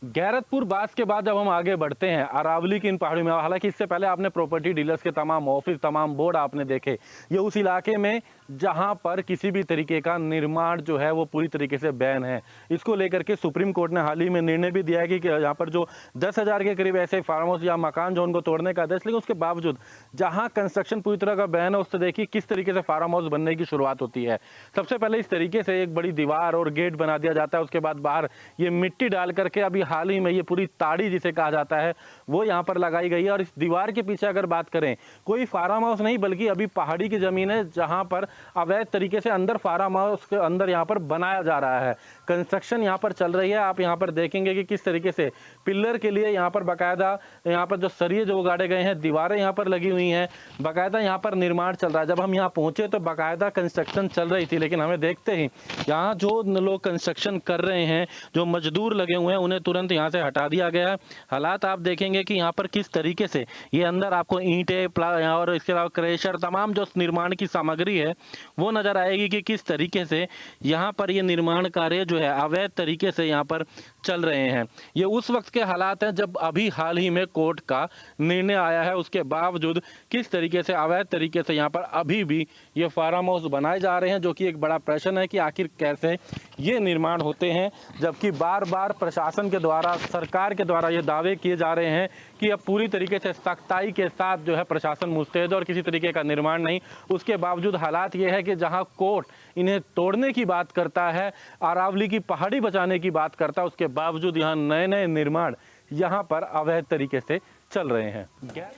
S14: गैरतपुर बास के बाद जब हम आगे बढ़ते हैं अरावली की इन पहाड़ियों में, हालांकि इससे पहले आपने प्रॉपर्टी डीलर्स के तमाम ऑफिस, तमाम बोर्ड आपने देखे, ये उस इलाके में जहां पर किसी भी तरीके का निर्माण जो है वो पूरी तरीके से बैन है। इसको लेकर के सुप्रीम कोर्ट ने हाल ही में निर्णय भी दिया है कि यहाँ पर जो 10,000 के करीब ऐसे फार्म हाउस या मकान जो उनको तोड़ने का आदेश, लेकिन उसके बावजूद जहां कंस्ट्रक्शन पूरी तरह का बैन है, उससे देखिए किस तरीके से फार्म हाउस बनने की शुरुआत होती है। सबसे पहले इस तरीके से एक बड़ी दीवार और गेट बना दिया जाता है, उसके बाद बाहर ये मिट्टी डाल करके अभी हाल ही में ये पूरी ताड़ी जिसे कहा जाता है वो यहाँ पर लगाई गई है। और इस दीवार के पीछे अगर बात करें, कोई फार्म हाउस नहीं बल्कि अभी पहाड़ी की जमीन है जहां पर अवैध तरीके से अंदर फार्म हाउस के अंदर यहाँ पर बनाया जा रहा है। कंस्ट्रक्शन यहाँ पर चल रही है। आप यहाँ पर देखेंगे कि किस तरीके से पिलर के लिए यहाँ पर बाकायदा यहाँ पर जो सरिये जो गाड़े गए हैं, दीवारें यहाँ पर लगी हुई हैं, बाकायदा यहाँ पर निर्माण चल रहा है। जब हम यहाँ पहुंचे तो बाकायदा कंस्ट्रक्शन चल रही थी, लेकिन हमें देखते ही यहाँ जो लोग कंस्ट्रक्शन कर रहे हैं, जो मजदूर लगे हुए हैं, उन्हें तुरंत यहाँ से हटा दिया गया है। हालात आप देखेंगे कि यहाँ पर किस तरीके से ये अंदर आपको ईंटें और इसके अलावा क्रेशर, तमाम जो निर्माण की सामग्री है वो नजर आएगी कि किस तरीके से यहाँ पर ये निर्माण कार्य जो है अवैध तरीके से यहाँ पर चल रहे हैं। ये उस वक्त के हालात हैं जब अभी हाल ही में कोर्ट का निर्णय आया है, उसके बावजूद किस तरीके से अवैध तरीके से यहाँ पर अभी भी ये फार्म हाउस बनाए जा रहे हैं, जो कि एक बड़ा प्रश्न है कि आखिर कैसे ये निर्माण होते हैं, जबकि बार बार प्रशासन के द्वारा, सरकार के द्वारा ये दावे किए जा रहे हैं कि अब पूरी तरीके से सख्ताई के साथ जो है प्रशासन मुस्तैद और किसी तरीके का निर्माण नहीं। उसके बावजूद हालात ये है कि जहां कोर्ट इन्हें तोड़ने की बात करता है, अरावली की पहाड़ी बचाने की बात करता है, उसके बावजूद यहाँ नए नए निर्माण यहाँ पर अवैध तरीके से चल रहे हैं।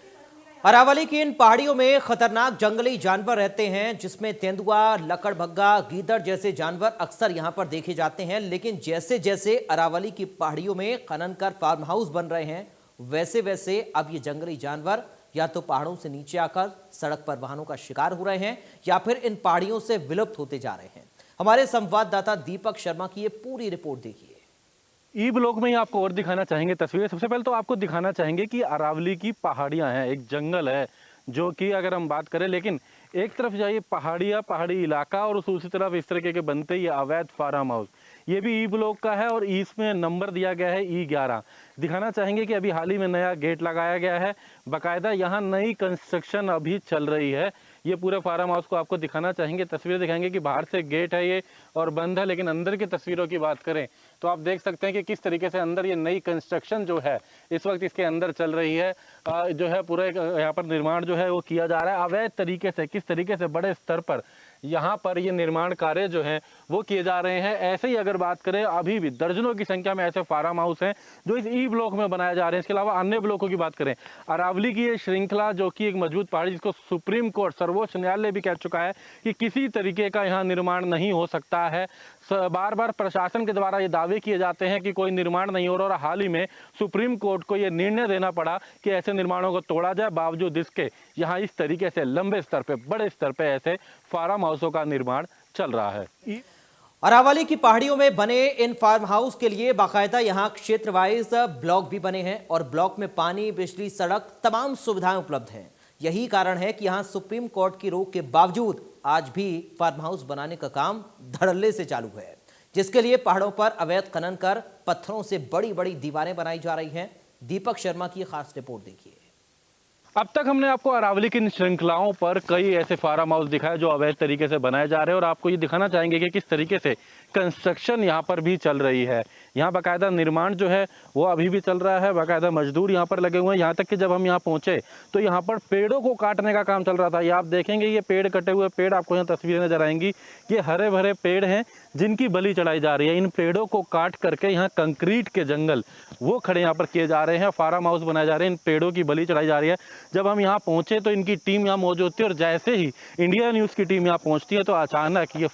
S4: अरावली की इन पहाड़ियों में खतरनाक जंगली जानवर रहते हैं, जिसमें तेंदुआ, लकड़भग्गा, गीदड़ जैसे जानवर अक्सर यहां पर देखे जाते हैं। लेकिन जैसे जैसे अरावली की पहाड़ियों में खनन कर फार्म हाउस बन रहे हैं, वैसे वैसे अब ये जंगली जानवर या तो पहाड़ों से नीचे आकर सड़क पर वाहनों का शिकार हो रहे हैं या फिर इन पहाड़ियों से विलुप्त होते जा रहे हैं। हमारे संवाददाता दीपक शर्मा की ये पूरी रिपोर्ट देखिए।
S14: ई ब्लॉक में ही आपको और दिखाना चाहेंगे तस्वीरें। सबसे पहले तो आपको दिखाना चाहेंगे कि अरावली की पहाड़ियां हैं, एक जंगल है जो कि अगर हम बात करें, लेकिन एक तरफ जाइए पहाड़ी इलाका और दूसरी तरफ इस तरीके के बनते ये अवैध फार्म हाउस। ये भी ई ब्लॉक का है और इसमें नंबर दिया गया है E11। दिखाना चाहेंगे कि अभी हाल ही में नया गेट लगाया गया है, बाकायदा यहाँ नई कंस्ट्रक्शन अभी चल रही है। ये पूरे फार्म हाउस को आपको दिखाना चाहेंगे, तस्वीरें दिखाएंगे कि बाहर से गेट है ये और बंद है, लेकिन अंदर की तस्वीरों की बात करें तो आप देख सकते हैं कि किस तरीके से अंदर ये नई कंस्ट्रक्शन जो है इस वक्त इसके अंदर चल रही है। जो है पूरे यहाँ पर निर्माण जो है वो किया जा रहा है अवैध तरीके से। किस तरीके से बड़े स्तर पर यहाँ पर ये निर्माण कार्य जो है वो किए जा रहे हैं। ऐसे ही अगर बात करें, अभी भी दर्जनों की संख्या में ऐसे फार्म हाउस हैं जो इस ई ब्लॉक में बनाए जा रहे हैं। इसके अलावा अन्य ब्लॉकों की बात करें, अरावली की ये श्रृंखला जो कि एक मजबूत पहाड़ी, जिसको सुप्रीम कोर्ट, सर्वोच्च न्यायालय भी कह चुका है कि किसी तरीके का यहाँ निर्माण नहीं हो सकता है। बार बार प्रशासन के द्वारा ये दावे किए जाते हैं कि कोई निर्माण नहीं हो रहा, और हाल ही में सुप्रीम कोर्ट को ये निर्णय देना पड़ा कि ऐसे निर्माणों को तोड़ा जाए। बावजूद इसके यहाँ इस तरीके से लंबे स्तर पे, बड़े स्तर पे ऐसे फार्म हाउसों का निर्माण चल रहा है।
S4: अरावली की पहाड़ियों में बने इन फार्म हाउस के लिए बाकायदा यहाँ क्षेत्र वाइज ब्लॉक भी बने हैं और ब्लॉक में पानी, बिजली, सड़क, तमाम सुविधाएं उपलब्ध हैं। यही कारण है कि यहाँ सुप्रीम कोर्ट की रोक के बावजूद आज भी फार्म हाउस बनाने का काम धड़ल्ले से चालू है, जिसके लिए पहाड़ों पर अवैध खनन कर पत्थरों से बड़ी बड़ी दीवारें बनाई जा रही हैं। दीपक शर्मा की खास रिपोर्ट देखिए।
S14: अब तक हमने आपको अरावली की इन श्रृंखलाओं पर कई ऐसे फार्म हाउस दिखाए जो अवैध तरीके से बनाए जा रहे हैं, और आपको ये दिखाना चाहेंगे कि किस तरीके से कंस्ट्रक्शन यहाँ पर भी चल रही है। यहाँ बाकायदा निर्माण जो है वो अभी भी चल रहा है, बाकायदा मजदूर यहाँ पर लगे हुए हैं। यहाँ तक कि जब हम यहाँ पहुँचे तो यहाँ पर पेड़ों को काटने का काम चल रहा था। ये आप देखेंगे, ये पेड़ कटे हुए पेड़, आपको यहाँ तस्वीरें नजर आएंगी। ये हरे भरे पेड़ हैं जिनकी बलि चढ़ाई जा रही है। इन पेड़ों को काट करके यहाँ कंक्रीट के जंगल वो खड़े यहाँ पर किए जा रहे हैं, फार्म हाउस बनाए जा रहे हैं, इन पेड़ों की बलि चढ़ाई जा रही है। जब हम यहाँ पहुँचे तो इनकी टीम यहाँ मौजूद थी और जैसे ही इंडिया न्यूज़ की टीम यहाँ पहुँचती है तो अचानक ये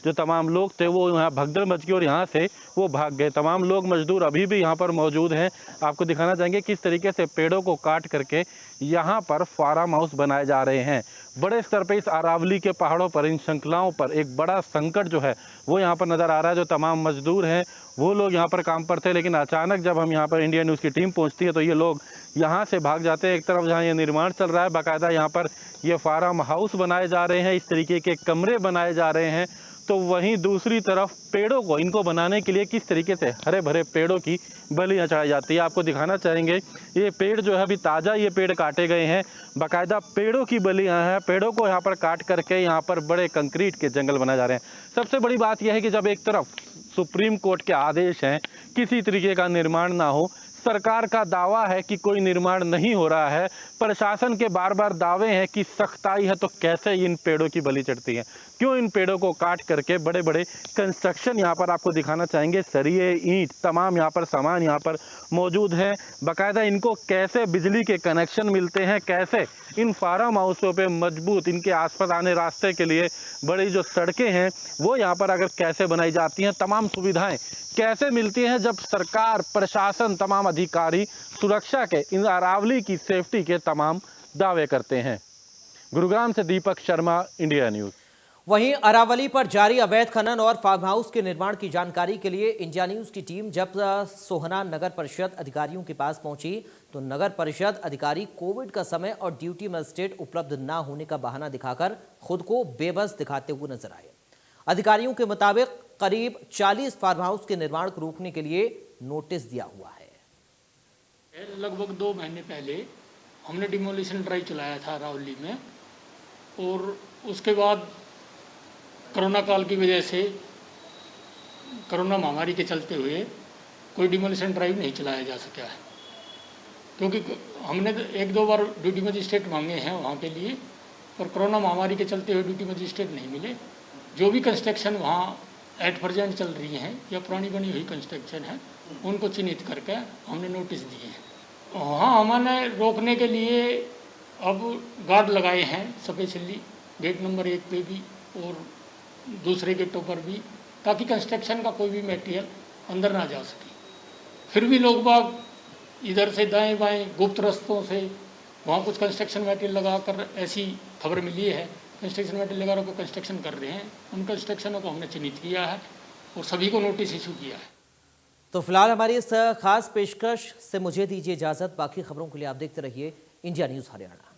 S14: जो तमाम लोग थे वो यहाँ भगदड़ मच गई और यहाँ से वो भाग गए। तमाम लोग मजदूर अभी भी यहाँ पर मौजूद हैं। आपको दिखाना चाहेंगे किस तरीके से पेड़ों को काट करके यहाँ पर फार्म हाउस बनाए जा रहे हैं। बड़े स्तर पे इस अरावली के पहाड़ों पर, इन श्रृंखलाओं पर एक बड़ा संकट जो है वो यहाँ पर नज़र आ रहा है। जो तमाम मजदूर हैं वो लोग यहाँ पर काम पर थे, लेकिन अचानक जब हम यहाँ पर इंडिया न्यूज़ की टीम पहुँचती है तो ये लोग यहाँ से भाग जाते हैं। एक तरफ जहाँ ये निर्माण चल रहा है, बाकायदा यहाँ पर ये फार्म हाउस बनाए जा रहे हैं, इस तरीके के कमरे बनाए जा रहे हैं, तो वहीं दूसरी तरफ पेड़ों को, इनको बनाने के लिए किस तरीके से हरे भरे पेड़ों की बलियाँ चढ़ाई जाती है। आपको दिखाना चाहेंगे ये पेड़ जो है अभी ताज़ा ये पेड़ काटे गए हैं, बाकायदा पेड़ों की बलियाँ हैं। पेड़ों को यहाँ पर काट करके यहाँ पर बड़े कंक्रीट के जंगल बनाए जा रहे हैं। सबसे बड़ी बात यह है कि जब एक तरफ सुप्रीम कोर्ट के आदेश हैं किसी तरीके का निर्माण ना हो, सरकार का दावा है कि कोई निर्माण नहीं हो रहा है, प्रशासन के बार बार दावे हैं कि सख्ताई है, तो कैसे इन पेड़ों की बलि चढ़ती है? क्यों इन पेड़ों को काट करके बड़े बड़े कंस्ट्रक्शन यहाँ पर आपको दिखाना चाहेंगे, सरिये, ईंट, तमाम यहाँ पर सामान यहाँ पर मौजूद है। बाकायदा इनको कैसे बिजली के कनेक्शन मिलते हैं, कैसे इन फार्म हाउसों पे मजबूत इनके आसपास आने रास्ते के लिए बड़ी जो सड़कें हैं वो यहाँ पर अगर कैसे बनाई जाती हैं, तमाम सुविधाएं कैसे मिलती हैं, जब सरकार, प्रशासन, तमाम अधिकारी सुरक्षा के, इन अरावली की सेफ्टी के तमाम दावे करते हैं। गुरुग्राम से दीपक शर्मा, इंडिया न्यूज़।
S4: वहीं अरावली पर जारी अवैध खनन और फार्म हाउस के निर्माण की जानकारी के लिए इंडिया न्यूज़ की टीम जब सोहना नगर परिषद अधिकारियों के पास पहुंची तो नगर परिषद अधिकारी कोविड का समय और ड्यूटी मजिस्ट्रेट उपलब्ध न होने का बहाना दिखाकर खुद को बेबस दिखाते हुए नजर आए। अधिकारियों के मुताबिक करीब 40 फार्म हाउस के निर्माण को रोकने के लिए नोटिस दिया हुआ है।
S15: लगभग 2 महीने पहले हमने डिमोलिशन ड्राइव चलाया था अरावली में, और उसके बाद कोरोना काल की वजह से, कोरोना महामारी के चलते हुए कोई डिमोलिशन ड्राइव नहीं चलाया जा सका है, क्योंकि हमने 1-2 बार ड्यूटी मजिस्ट्रेट मांगे हैं वहाँ के लिए, पर कोरोना महामारी के चलते हुए ड्यूटी मजिस्ट्रेट नहीं मिले। जो भी कंस्ट्रक्शन वहाँ एट प्रेजेंट चल रही हैं या पुरानी बनी हुई कंस्ट्रक्शन है उनको चिन्हित करके हमने नोटिस दिए हैं। हाँ, हमने रोकने के लिए अब गार्ड लगाए हैं स्पेशली गेट नंबर 1 पे भी और दूसरे गेटों पर भी, ताकि कंस्ट्रक्शन का कोई भी मटेरियल अंदर ना जा सके। फिर भी लोग बाग इधर से दाएं बाएं गुप्त रास्तों से वहाँ कुछ कंस्ट्रक्शन मटेरियल लगाकर, ऐसी खबर मिली है, कंस्ट्रक्शन मटेरियल लगाकर को कंस्ट्रक्शन कर रहे हैं। उन कंस्ट्रक्शनों को हमने चिन्हित किया है और सभी को नोटिस इशू किया है।
S4: तो फिलहाल हमारी इस खास पेशकश से मुझे दीजिए इजाजत। बाकी खबरों के लिए आप देखते रहिए इंडिया न्यूज़ हरियाणा।